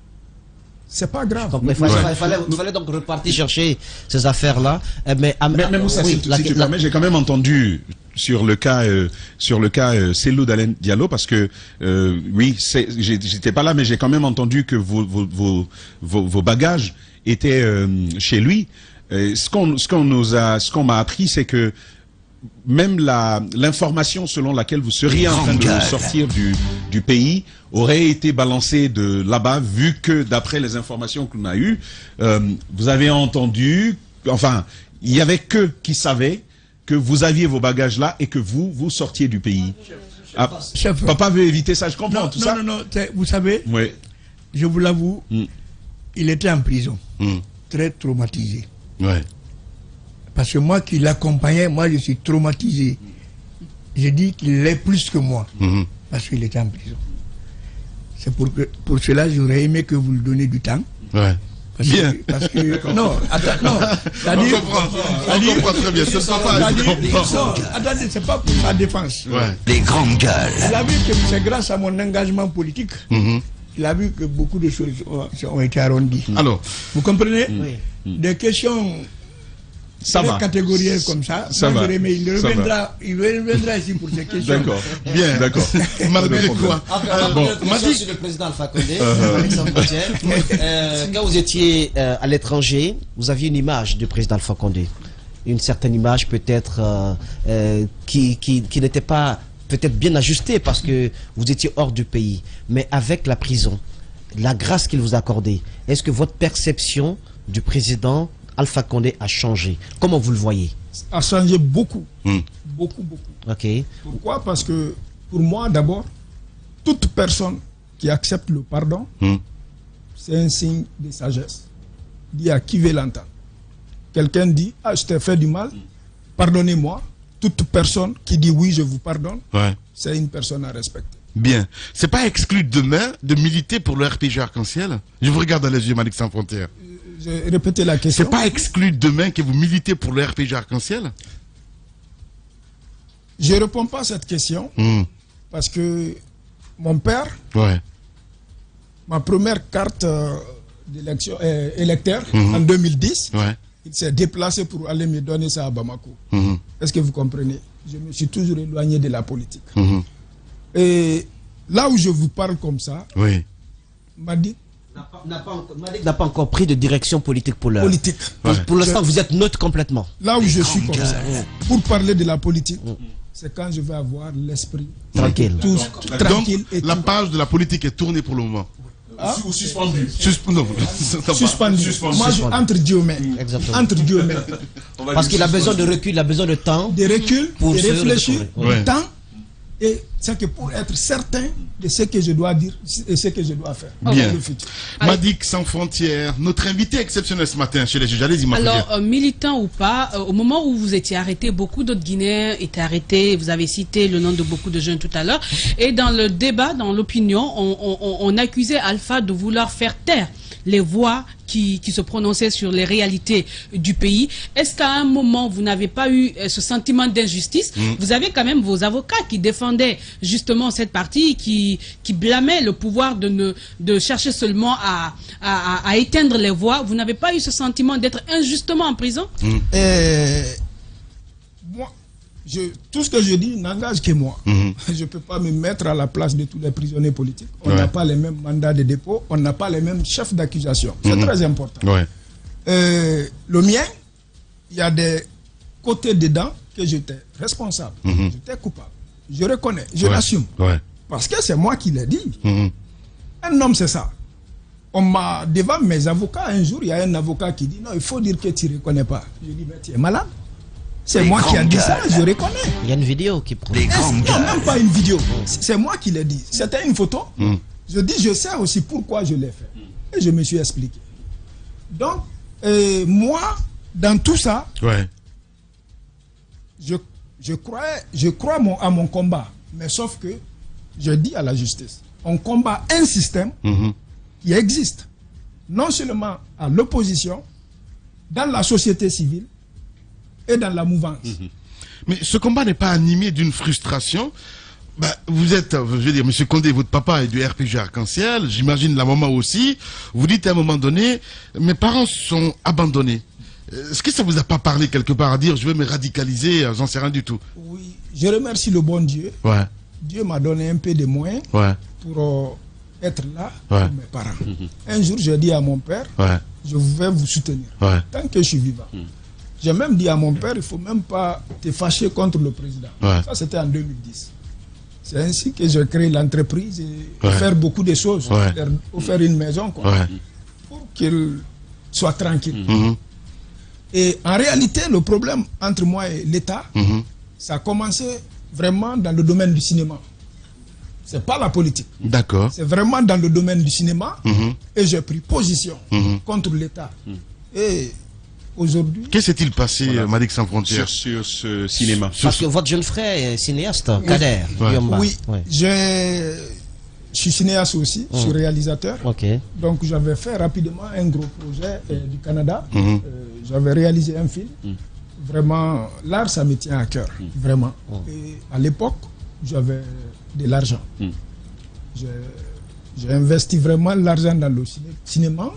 c'est pas grave. Il fallait donc repartir chercher ces affaires-là. Mais Moussa, si tu permets, j'ai quand même entendu sur le cas Cellou Dalein Diallo, parce que oui, j'étais pas là, mais j'ai quand même entendu que vos bagages étaient chez lui. Ce qu'on m'a appris, c'est que même l'information selon laquelle vous seriez en train de sortir du pays aurait été balancée de là-bas, vu que d'après les informations qu'on a eues, vous avez entendu, enfin, il y avait que qui savaient que vous aviez vos bagages là et que vous sortiez du pays. Papa veut éviter ça, je comprends ça. Non, vous savez, oui. Je vous l'avoue, il était en prison, très traumatisé. Ouais. Parce que moi qui l'accompagnais, moi je suis traumatisé. Je dis qu'il l'est plus que moi, parce qu'il était en prison. C'est pour cela j'aurais aimé que vous lui donniez du temps. Ouais. Bien. Parce que non, attends, non. On comprend très bien. Attendez, c'est pas pour sa défense. Ouais. Les grandes gueules. Il a vu que c'est grâce à mon engagement politique. Il a vu que beaucoup de choses ont été arrondies. Alors, vous comprenez? Des questions catégorielles comme ça. Il reviendra ici pour ces questions. D'accord. Bien, d'accord. Malgré quoi? Sur le président Alpha Condé, quand vous étiez à l'étranger, vous aviez une image du président Alpha Condé. Une certaine image peut-être qui n'était pas peut-être bien ajustée parce que vous étiez hors du pays. Mais avec la prison, la grâce qu'il vous a accordée, est-ce que votre perception du président Alpha Condé a changé? Comment vous le voyez? A changé beaucoup. Beaucoup. Ok. Pourquoi? Parce que pour moi, d'abord, toute personne qui accepte le pardon, c'est un signe de sagesse. Dit à qui veut l'entendre. Quelqu'un dit, ah, je t'ai fait du mal, pardonnez-moi. Toute personne qui dit oui, je vous pardonne, c'est une personne à respecter. Bien. C'est pas exclu demain de militer pour le RPG Arc-en-Ciel? Je vous regarde dans les yeux, Malick Sans Frontières. J'ai répété la question. C'est pas exclu demain que vous militez pour le RPG Arc-en-Ciel? Je ne réponds pas à cette question parce que mon père, ma première carte d'élection électeur en 2010, il s'est déplacé pour aller me donner ça à Bamako. Est-ce que vous comprenez? Je me suis toujours éloigné de la politique. Et là où je vous parle comme ça, Madick n'a pas encore pris de direction politique pour l'heure. Pour l'instant, vous êtes neutre complètement. Là où je suis comme ça, pour parler de la politique, c'est quand je vais avoir l'esprit tranquille. Tranquille. Donc, la page de la politique est tournée pour le moment. Ou suspendu. Suspendu. Moi, entre Dieu même. Entre Dieu même. Parce qu'il a besoin de recul, il a besoin de temps. De recul, pour de réfléchir, de temps. Et c'est que pour être certain de ce que je dois dire et ce que je dois faire. Bien. Madick Sans Frontières, notre invité exceptionnel ce matin chez les juges. Allez-y, alors, militant ou pas, au moment où vous étiez arrêté, beaucoup d'autres Guinéens étaient arrêtés. Vous avez cité le nom de beaucoup de jeunes tout à l'heure. Et dans le débat, dans l'opinion, on accusait Alpha de vouloir faire taire les voix qui se prononçaient sur les réalités du pays. Est-ce qu'à un moment, vous n'avez pas eu ce sentiment d'injustice? Vous avez quand même vos avocats qui défendaient justement cette partie, qui blâmaient le pouvoir de chercher seulement à éteindre les voix. Vous n'avez pas eu ce sentiment d'être injustement en prison? Moi, tout ce que je dis n'engage que moi. Je ne peux pas me mettre à la place de tous les prisonniers politiques. On n'a pas les mêmes mandats de dépôt, on n'a pas les mêmes chefs d'accusation. C'est très important. Le mien, il y a des côtés dedans que j'étais responsable. J'étais coupable. Je reconnais, je l'assume. Parce que c'est moi qui l'ai dit. Un homme, c'est ça. On m'a, devant mes avocats, un jour, il y a un avocat qui dit, non, il faut dire que tu ne reconnais pas. Je dis, mais tu es malade. C'est moi qui ai dit ça, je reconnais. Il y a une vidéo qui prouve. Non, même pas une vidéo. C'est moi qui l'ai dit. C'était une photo. Je dis, je sais aussi pourquoi je l'ai fait. Et je me suis expliqué. Donc, moi, dans tout ça, je crois à mon combat. Mais sauf que, je dis à la justice, on combat un système qui existe, non seulement à l'opposition, dans la société civile, et dans la mouvance. Mais ce combat n'est pas animé d'une frustration Vous êtes, je veux dire, M. Condé, votre papa est du RPG Arc-en-Ciel, j'imagine la maman aussi. Vous dites à un moment donné, mes parents sont abandonnés. Est-ce que ça vous a pas parlé quelque part à dire, je vais me radicaliser, j'en sais rien du tout? Oui, je remercie le bon Dieu. Ouais. Dieu m'a donné un peu de moyens pour être là pour mes parents. Un jour, j'ai dit à mon père, je vais vous soutenir tant que je suis vivant. J'ai même dit à mon père, il ne faut même pas te fâcher contre le président. Ça, c'était en 2010. C'est ainsi que j'ai créé l'entreprise et faire beaucoup de choses. Faire une maison pour qu'il soit tranquille. Et en réalité, le problème entre moi et l'État, ça a commencé vraiment dans le domaine du cinéma. C'est pas la politique. D'accord. C'est vraiment dans le domaine du cinéma. Et j'ai pris position contre l'État. Et aujourd'hui... Qu'est-ce qui s'est-il passé, Madick Sans Frontières, sur ce cinéma? Parce que votre jeune frère est cinéaste, Kader. Oui, je suis cinéaste aussi, je suis réalisateur. Donc j'avais fait rapidement un gros projet du Canada. J'avais réalisé un film. Vraiment, l'art, ça me tient à cœur. Vraiment. Et à l'époque, j'avais de l'argent. J'ai investi vraiment l'argent dans le cinéma.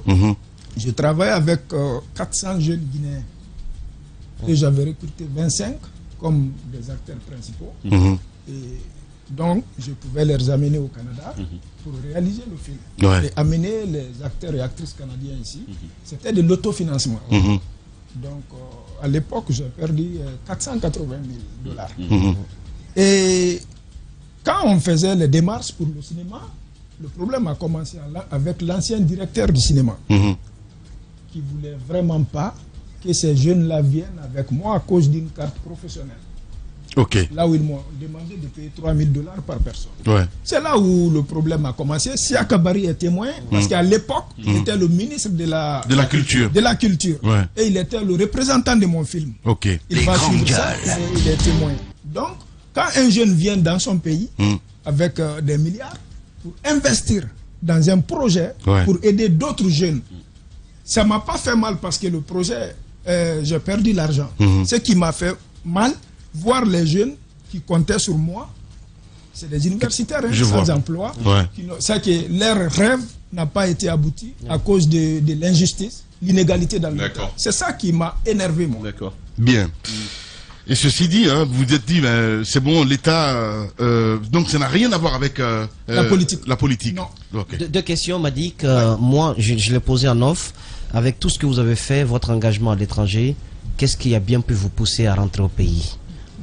Je travaille avec 400 jeunes Guinéens. Et j'avais recruté 25 comme des acteurs principaux. Et donc, je pouvais les amener au Canada pour réaliser le film. Et amener les acteurs et actrices canadiens ici. C'était de l'autofinancement. Donc, à l'époque, j'ai perdu 480 000 $. Et quand on faisait les démarches pour le cinéma, le problème a commencé avec l'ancien directeur du cinéma, qui ne voulait vraiment pas que ces jeunes-là viennent avec moi à cause d'une carte professionnelle. Là où ils m'ont demandé de payer 3 000 $ par personne. C'est là où le problème a commencé. Siaka Barry est témoin, parce qu'à l'époque, il était le ministre de la culture. Et il était le représentant de mon film. Il va suivre ça, et il est témoin. Donc, quand un jeune vient dans son pays avec des milliards pour investir dans un projet pour aider d'autres jeunes, ça ne m'a pas fait mal parce que le projet, j'ai perdu l'argent. Ce qui m'a fait mal, voir les jeunes qui comptaient sur moi, c'est des universitaires sans emploi, c'est que leur rêve n'a pas été abouti à cause de l'injustice, l'inégalité dans le monde. C'est ça qui m'a énervé, moi. Bien. Et ceci dit, vous vous êtes dit, c'est bon, l'État, donc ça n'a rien à voir avec la politique. Non. Deux questions, Madick. Moi, je l'ai posé en off. Avec tout ce que vous avez fait, votre engagement à l'étranger, qu'est-ce qui a bien pu vous pousser à rentrer au pays?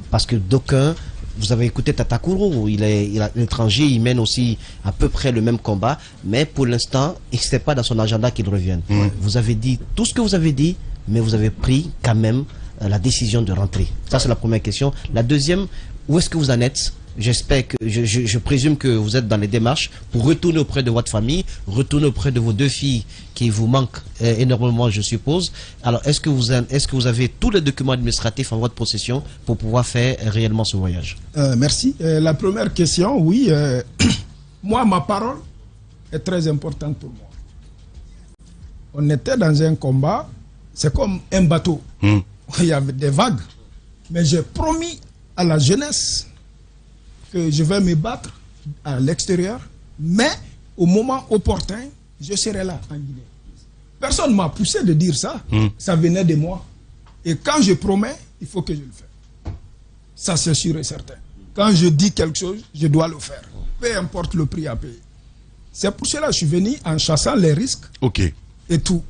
Parce que d'aucuns, vous avez écouté Tatakuro, il est à l'étranger, il mène aussi à peu près le même combat, mais pour l'instant, ce n'est pas dans son agenda qu'il revienne. Vous avez dit tout ce que vous avez dit, mais vous avez pris quand même la décision de rentrer. Ça, c'est la première question. La deuxième, où est-ce que vous en êtes? J'espère que, je présume que vous êtes dans les démarches pour retourner auprès de votre famille, retourner auprès de vos 2 filles qui vous manquent énormément, je suppose. Alors, est-ce que vous avez tous les documents administratifs en votre possession pour pouvoir faire réellement ce voyage? Merci. La première question, oui. Moi, ma parole est très importante pour moi. On était dans un combat, c'est comme un bateau. Il y avait des vagues. Mais j'ai promis à la jeunesse que je vais me battre à l'extérieur, mais au moment opportun, je serai là en Guinée. Personne ne m'a poussé de dire ça. Ça venait de moi. Et quand je promets, il faut que je le fasse. Ça, c'est sûr et certain. Quand je dis quelque chose, je dois le faire. Peu importe le prix à payer. C'est pour cela que je suis venu en chassant les risques et tout.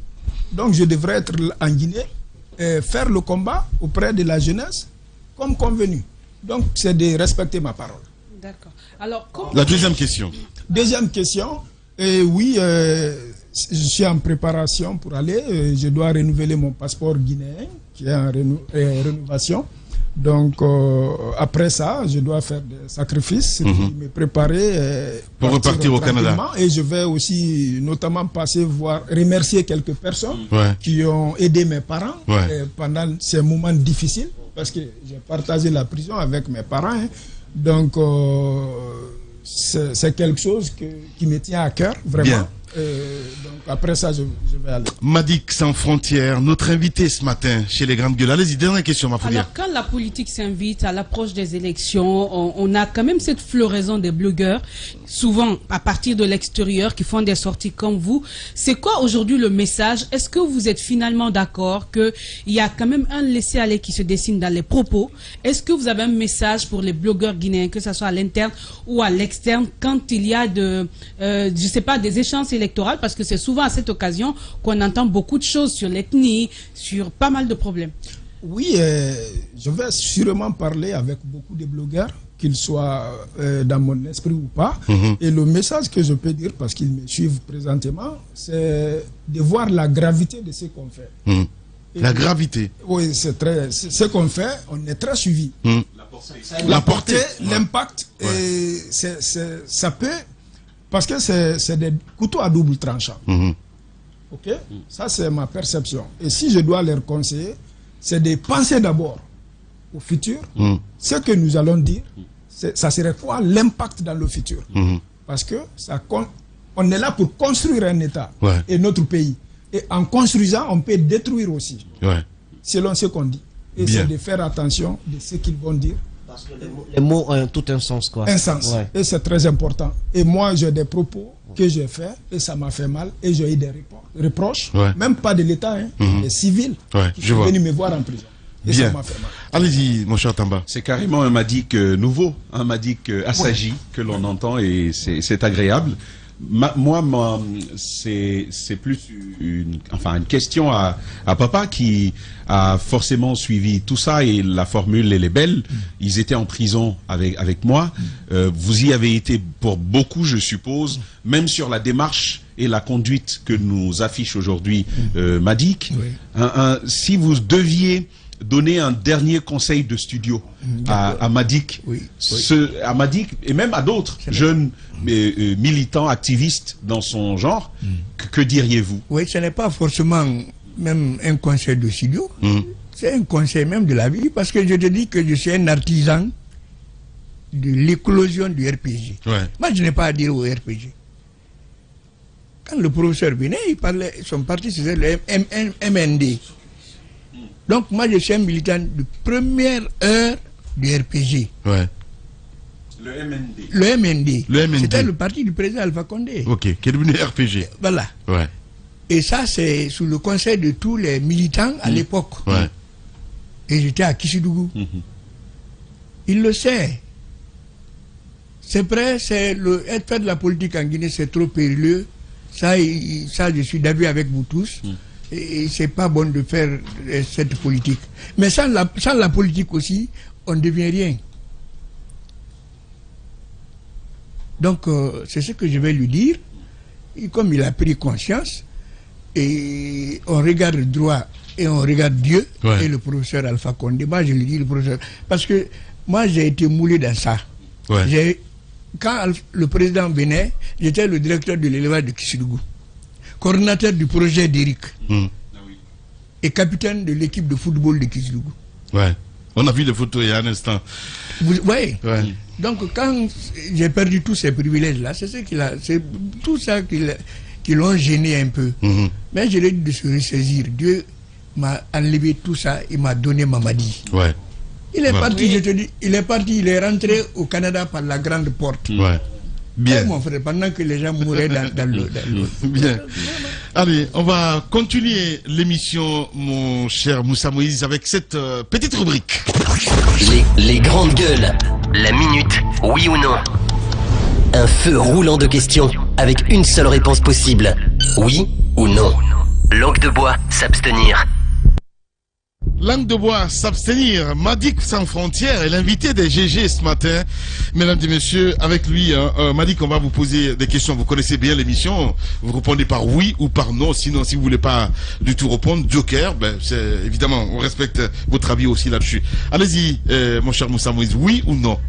Donc, je devrais être en Guinée et faire le combat auprès de la jeunesse comme convenu. Donc, c'est de respecter ma parole. D'accord. Alors, la deuxième question. Deuxième question. Oui, je suis en préparation pour aller. Je dois renouveler mon passeport guinéen qui est en rénovation. Donc, après ça, je dois faire des sacrifices, me préparer pour repartir au Canada. Et je vais aussi notamment remercier quelques personnes qui ont aidé mes parents pendant ces moments difficiles, parce que j'ai partagé la prison avec mes parents. Donc, c'est quelque chose qui me tient à cœur, vraiment. Donc, après ça, je vais aller. Madick Sans Frontières, notre invité ce matin chez les Grandes Gueules. Allez-y, dernière question, ma Alors, quand la politique s'invite à l'approche des élections, on a quand même cette floraison des blogueurs, souvent à partir de l'extérieur, qui font des sorties comme vous. C'est quoi aujourd'hui le message? Est-ce que vous êtes finalement d'accord qu'il y a quand même un laisser-aller qui se dessine dans les propos? Est-ce que vous avez un message pour les blogueurs guinéens, que ce soit à l'interne ou à l'externe, quand il y a je sais pas, des échéances électorales, parce que c'est souvent à cette occasion qu'on entend beaucoup de choses sur l'ethnie, sur pas mal de problèmes. Oui, je vais sûrement parler avec beaucoup de blogueurs, qu'ils soient dans mon esprit ou pas. Et le message que je peux dire, parce qu'ils me suivent présentement, c'est de voir la gravité de ce qu'on fait. La gravité. Oui, c'est ce qu'on fait, on est très suivi. La portée, l'impact, et ça peut, parce que c'est des couteaux à double tranchant. Ok, ça c'est ma perception. Et si je dois leur conseiller, c'est de penser d'abord au futur. Ce que nous allons dire, ça serait quoi l'impact dans le futur? Parce que on est là pour construire un État et notre pays. Et en construisant, on peut détruire aussi, selon ce qu'on dit. Et c'est de faire attention de ce qu'ils vont dire. Parce que les mots ont tout un sens, quoi. Un sens. Et c'est très important. Et moi, j'ai des propos que j'ai faits et ça m'a fait mal. Et j'ai eu des reproches, même pas de l'État, des civils qui sont venus me voir en prison. Et ça m'a fait mal. Allez-y, mon cher Tamba. C'est carrément un Madick nouveau, un Madick assagi que l'on entend et c'est agréable. Moi, c'est plus une question à papa qui a forcément suivi tout ça, et la formule elle est belle. Ils étaient en prison avec moi. Vous y avez été pour beaucoup, je suppose, même sur la démarche et la conduite que nous affiche aujourd'hui Madick. Si vous deviez donner un dernier conseil de studio à Madick, à Madick et même à d'autres jeunes militants, activistes dans son genre, que diriez-vous? Oui, ce n'est pas forcément même un conseil de studio, c'est un conseil même de la vie, parce que je te dis que je suis un artisan de l'éclosion du RPG. Moi, je n'ai pas à dire au RPG. Quand le professeur venait, il parlait, son parti c'était le MND. Donc moi je suis un militant de première heure du RPG. Le MND. Le MND. C'était le parti du président Alpha Condé. Ok, qui est devenu RPG. Voilà. Et ça c'est sous le conseil de tous les militants à l'époque. Et j'étais à Kissidougou. Il le sait. C'est vrai, faire de la politique en Guinée, c'est trop périlleux. Ça, je suis d'avis avec vous tous. Et c'est pas bon de faire cette politique. Mais sans la politique aussi, on ne devient rien. Donc, c'est ce que je vais lui dire. Et comme il a pris conscience, et on regarde droit et on regarde Dieu, et le professeur Alpha Condé, moi je lui dis le professeur, parce que moi j'ai été moulé dans ça. Quand le président venait, j'étais le directeur de l'élevage de Kissidougou, coordinateur du projet d'Éric et capitaine de l'équipe de football de Kissidougou. On a vu les photos il y a un instant. Donc quand j'ai perdu tous ces privilèges-là, c'est tout ça qui l'ont gêné un peu. Mais je l'ai dit de se ressaisir. Dieu m'a enlevé tout ça, il m'a donné Mamadi. Il est parti, je te dis, il est rentré au Canada par la grande porte. Bien. Mon frère, pendant que les gens mouraient dans l'eau. Bien. Allez, on va continuer l'émission, mon cher Moussa Moïse, avec cette petite rubrique. Les grandes gueules. La minute, oui ou non. Un feu roulant de questions, avec une seule réponse possible. Oui ou non. Langue de bois, s'abstenir. Langue de bois, s'abstenir. Madick Sans Frontières est l'invité des GG ce matin. Mesdames et messieurs, avec lui, Madick, on va vous poser des questions. Vous connaissez bien l'émission. Vous répondez par oui ou par non. Sinon, si vous voulez pas du tout répondre, Joker, c'est évidemment, on respecte votre avis aussi là-dessus. Allez-y, mon cher Moussa Moïse, oui ou non?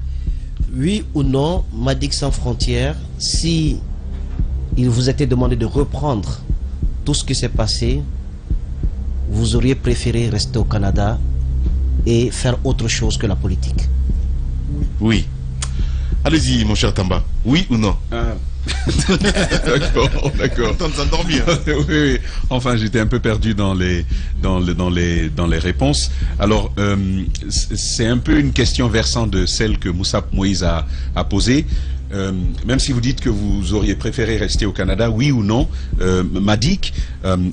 Oui ou non, Madick Sans Frontières, si il vous était demandé de reprendre tout ce qui s'est passé, vous auriez préféré rester au Canada et faire autre chose que la politique? Oui. Allez-y, mon cher Tamba. Oui ou non? D'accord. Tente de s'endormir. Oui. Enfin, j'étais un peu perdu dans les réponses. Alors, c'est un peu une question versant de celle que Moussa Moïse a posée. Même si vous dites que vous auriez préféré rester au Canada, oui ou non, Madick,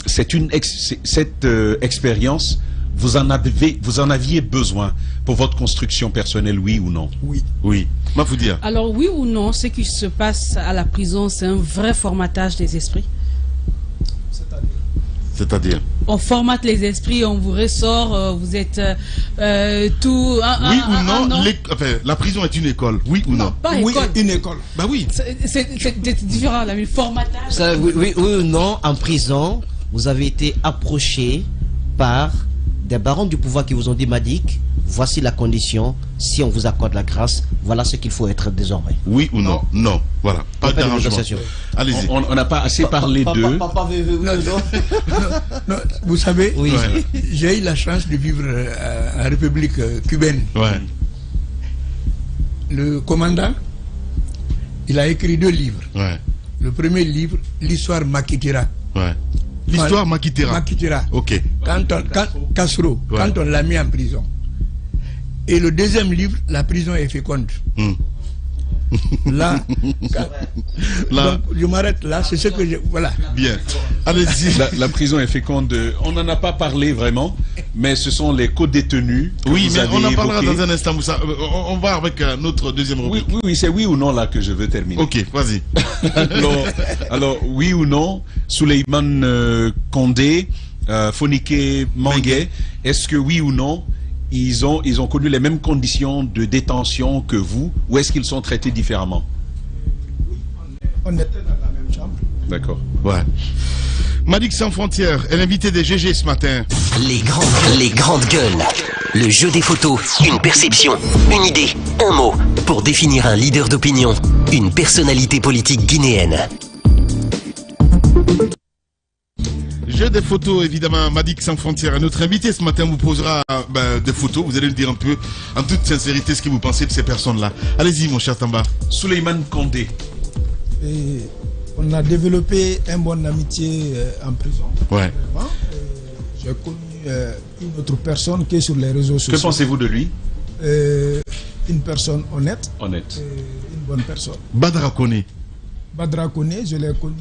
cette expérience, vous en aviez besoin pour votre construction personnelle, oui ou non? Oui. Oui. Mafoudia. Alors, oui ou non, ce qui se passe à la prison, c'est un vrai formatage des esprits? C'est-à-dire? On formate les esprits, on vous ressort, vous êtes tout... Oui ou non, la prison est une école, oui ou non? Pas oui, école. Une école. Bah oui. C'est différent, là, mais formatage... Oui ou non, en prison, vous avez été approché par des barons du pouvoir qui vous ont dit, Madick, voici la condition, si on vous accorde la grâce, voilà ce qu'il faut être désormais. Oui ou non? Non, voilà. Pas d'arrangement. Allez-y. On n'a pas assez parlé d'eux. Non, vous savez, oui. J'ai eu la chance de vivre en République cubaine. Ouais. Le commandant, il a écrit 2 livres. Ouais. Le premier livre, l'histoire Makitira. Ouais. L'histoire Makitira. Makitira. Ok. Castro, ouais. Quand on l'a mis en prison. Et le deuxième livre, la prison est féconde. Là, donc, je m'arrête là, c'est ce que je... Voilà. Bien. Allez-y. La prison est féconde. On n'en a pas parlé vraiment, mais ce sont les co-détenus. Oui, mais on en parlera dans un instant, Moussa. On va avec notre deuxième rubrique. Oui, c'est oui ou non là que je veux terminer. Ok, vas-y. alors, oui ou non, Souleymane Condé, Fonike Mangué, est-ce que oui ou non, ils ont connu les mêmes conditions de détention que vous, ou est-ce qu'ils sont traités différemment? On était dans la même chambre. D'accord. Ouais. Madick Sans Frontières est l'invité des GG ce matin. Les grandes gueules. Le jeu des photos, une perception, une idée, un mot, pour définir un leader d'opinion, une personnalité politique guinéenne. Jeu des photos, évidemment, Madick Sans Frontières. Notre invité ce matin vous posera des photos. Vous allez nous dire un peu, en toute sincérité, ce que vous pensez de ces personnes-là. Allez-y, mon cher Tamba. Souleymane Condé. Et on a développé une bonne amitié en prison. Ouais. J'ai connu une autre personne qui est sur les réseaux sociaux. Que pensez-vous de lui? Une personne honnête. Honnête. Une bonne personne. Badra Koné. Badra Koné, je l'ai connu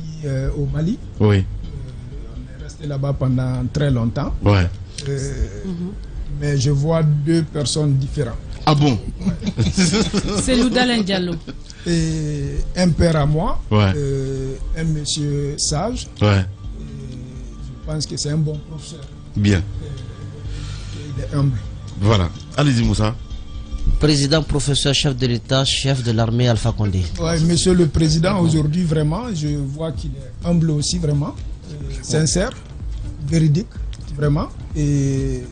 au Mali. Oui. Là-bas pendant très longtemps. Ouais. Mais je vois 2 personnes différentes. Ah bon? Ouais. C'est Loudalen Diallo. Et un père à moi, ouais. Un monsieur sage. Ouais. Je pense que c'est un bon professeur. Bien. Il est humble. Voilà. Allez-y, Moussa. Président, professeur, chef de l'État, chef de l'armée Alpha Condé. Ouais, monsieur le Président, aujourd'hui, vraiment, je vois qu'il est humble aussi, vraiment. Sincère, véridique, vraiment. Et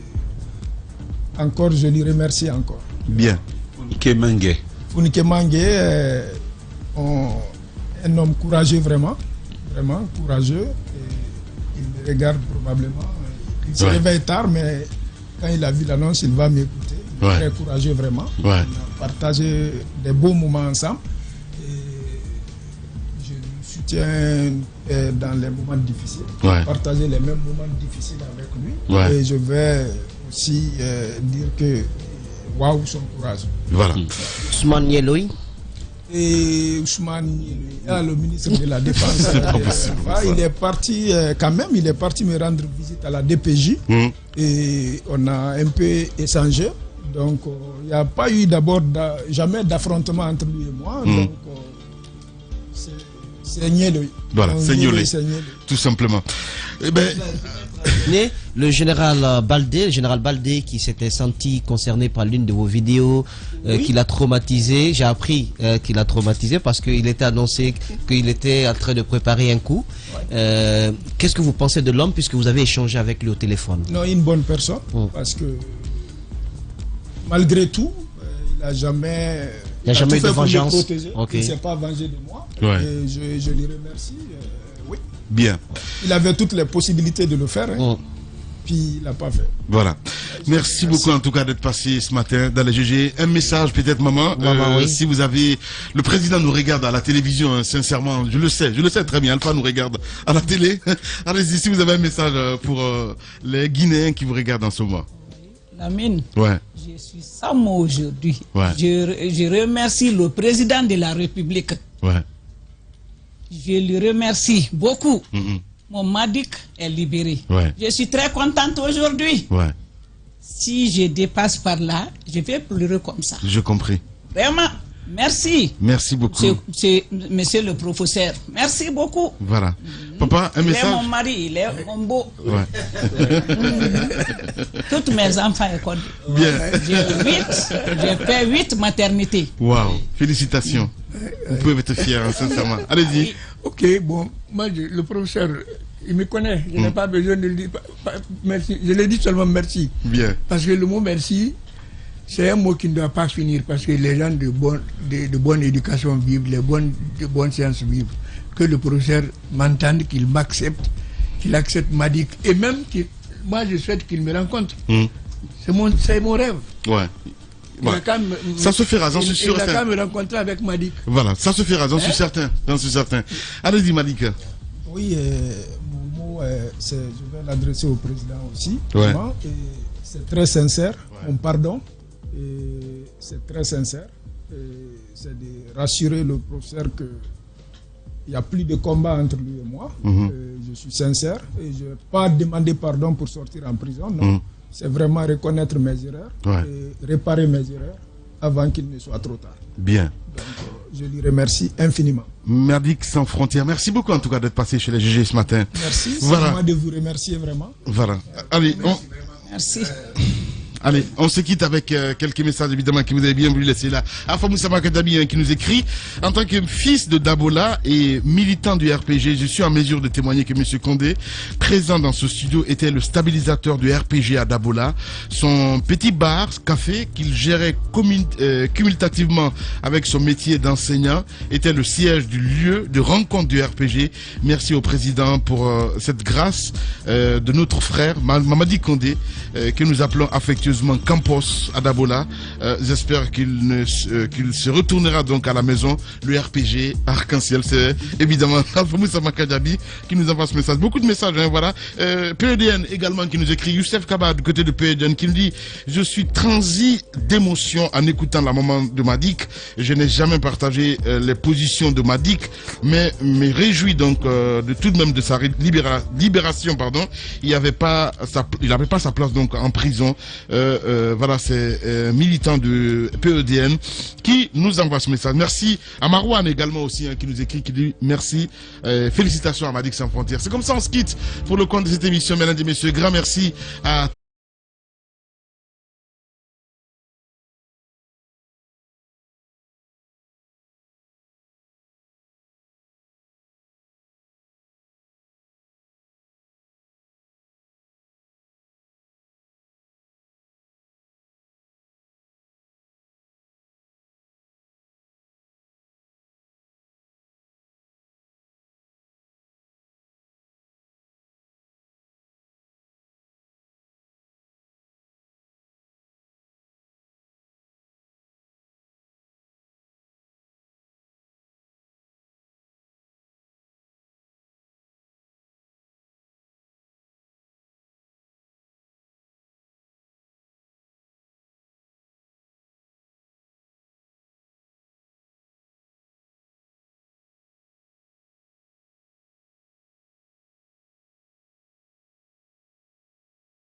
encore, je lui remercie encore. Bien. Fonike Mangué. Fonike Mangué, un homme courageux, vraiment. Vraiment courageux. Et il me regarde probablement. Il se réveille tard, mais quand il a vu l'annonce, il va m'écouter. Il est très courageux, vraiment. Ouais. On a partagé des beaux moments ensemble. Dans les moments difficiles, partager les mêmes moments difficiles avec lui. Et je vais aussi dire que waouh, son courage. Voilà. Ousmane Yeloui. Et Ousmane Yeloui, le ministre de la Défense. Il est parti quand même, il est parti me rendre visite à la DPJ. Et on a un peu échangé. Donc il n'y a pas eu jamais d'affrontement entre lui et moi. Donc c'est Niéloui. Voilà, c'est Niéloui, tout simplement. Eh ben... Le général Baldé qui s'était senti concerné par l'une de vos vidéos, qui l'a traumatisé. J'ai appris qu'il a traumatisé parce qu'il était annoncé qu'il était en train de préparer un coup. Qu'est-ce que vous pensez de l'homme puisque vous avez échangé avec lui au téléphone? Non, une bonne personne, parce que malgré tout, il n'a jamais... Il n'y a jamais eu de vengeance. Il ne s'est pas vengé de moi. Ouais. Et je lui remercie. Oui. Bien. Il avait toutes les possibilités de le faire. Hein. puis il l'a pas fait. Voilà. Merci beaucoup en tout cas d'être passé ce matin dans les GG. Un message peut-être, maman. Oui. Si vous avez, le président nous regarde à la télévision, hein, sincèrement, je le sais très bien. Alpha nous regarde à la télé. Allez-y, si vous avez un message pour les Guinéens qui vous regardent en ce moment. Lamine, ouais. Je suis sans mots aujourd'hui. Ouais. Je remercie le président de la République. Ouais. Je lui remercie beaucoup. Mon Madik est libéré. Ouais. Je suis très contente aujourd'hui. Ouais. Si je dépasse par là, je vais pleurer comme ça. Je compris. Vraiment, merci. Merci beaucoup. C'est monsieur le professeur. Merci beaucoup. Voilà. Papa, un message. Il est mon mari, il est mon beau. Ouais. Toutes mes enfants école. Bien. J'ai fait 8 maternités. Waouh, félicitations. Vous pouvez être fiers, hein, sincèrement. Allez-y. Ok, bon, moi, le professeur, il me connaît. Je n'ai pas besoin de le dire. Merci. Je lui dis seulement merci. Bien. Parce que le mot merci, c'est un mot qui ne doit pas finir. Parce que les gens de bonne éducation vivent, de bonnes sciences vivent. Que le professeur m'entende, qu'il m'accepte, qu'il accepte Madik. Et même, moi, je souhaite qu'il me rencontre. C'est mon rêve. Ouais. Ouais. Ça se fera, j'en suis sûr. Il a qu'à me rencontrer avec Madik. Voilà, ça se fera, j'en suis certain. Allez-y, Madik. Oui, mon mot, je vais l'adresser au président aussi. Ouais. C'est très sincère, mon pardon. C'est très sincère. C'est de rassurer le professeur qu'il n'y a plus de combat entre lui et moi. Je suis sincère et je n'ai pas demandé pardon pour sortir en prison. Non. C'est vraiment reconnaître mes erreurs et réparer mes erreurs avant qu'il ne soit trop tard. Bien. Donc, je lui remercie infiniment. Madik sans frontières. Merci beaucoup en tout cas d'être passé chez les GG ce matin. Merci. C'est moi de vous remercier vraiment. Voilà. Allez, Merci. Allez, on se quitte avec quelques messages évidemment que vous avez bien voulu laisser là. Afamoussa Makadabi qui nous écrit: en tant que fils de Dabola et militant du RPG, je suis en mesure de témoigner que M. Condé, présent dans ce studio, était le stabilisateur du RPG à Dabola. Son petit bar, café, qu'il gérait cumulativement avec son métier d'enseignant, était le siège du lieu de rencontre du RPG. Merci au président pour cette grâce de notre frère Mamadi Condé, que nous appelons affectueusement Campos à Dabola. J'espère qu'il se retournera donc à la maison. Le RPG Arc-en-Ciel, c'est évidemment Alpha Makadabi qui nous envoie ce message. Beaucoup de messages, hein, voilà. PEDN également qui nous écrit, Youssef Kaba du côté de PEDN qui nous dit: je suis transi d'émotion en écoutant la maman de Madik. Je n'ai jamais partagé les positions de Madik, mais me réjouis donc de tout de même de sa libération, pardon. Il n'avait pas sa place donc en prison. Voilà, c'est militant de PEDN qui nous envoie ce message. Merci à Marouane également aussi, hein, qui nous écrit, qui dit merci, félicitations à Madik sans frontières. C'est comme ça on se quitte pour le compte de cette émission, mesdames et messieurs. Grand merci à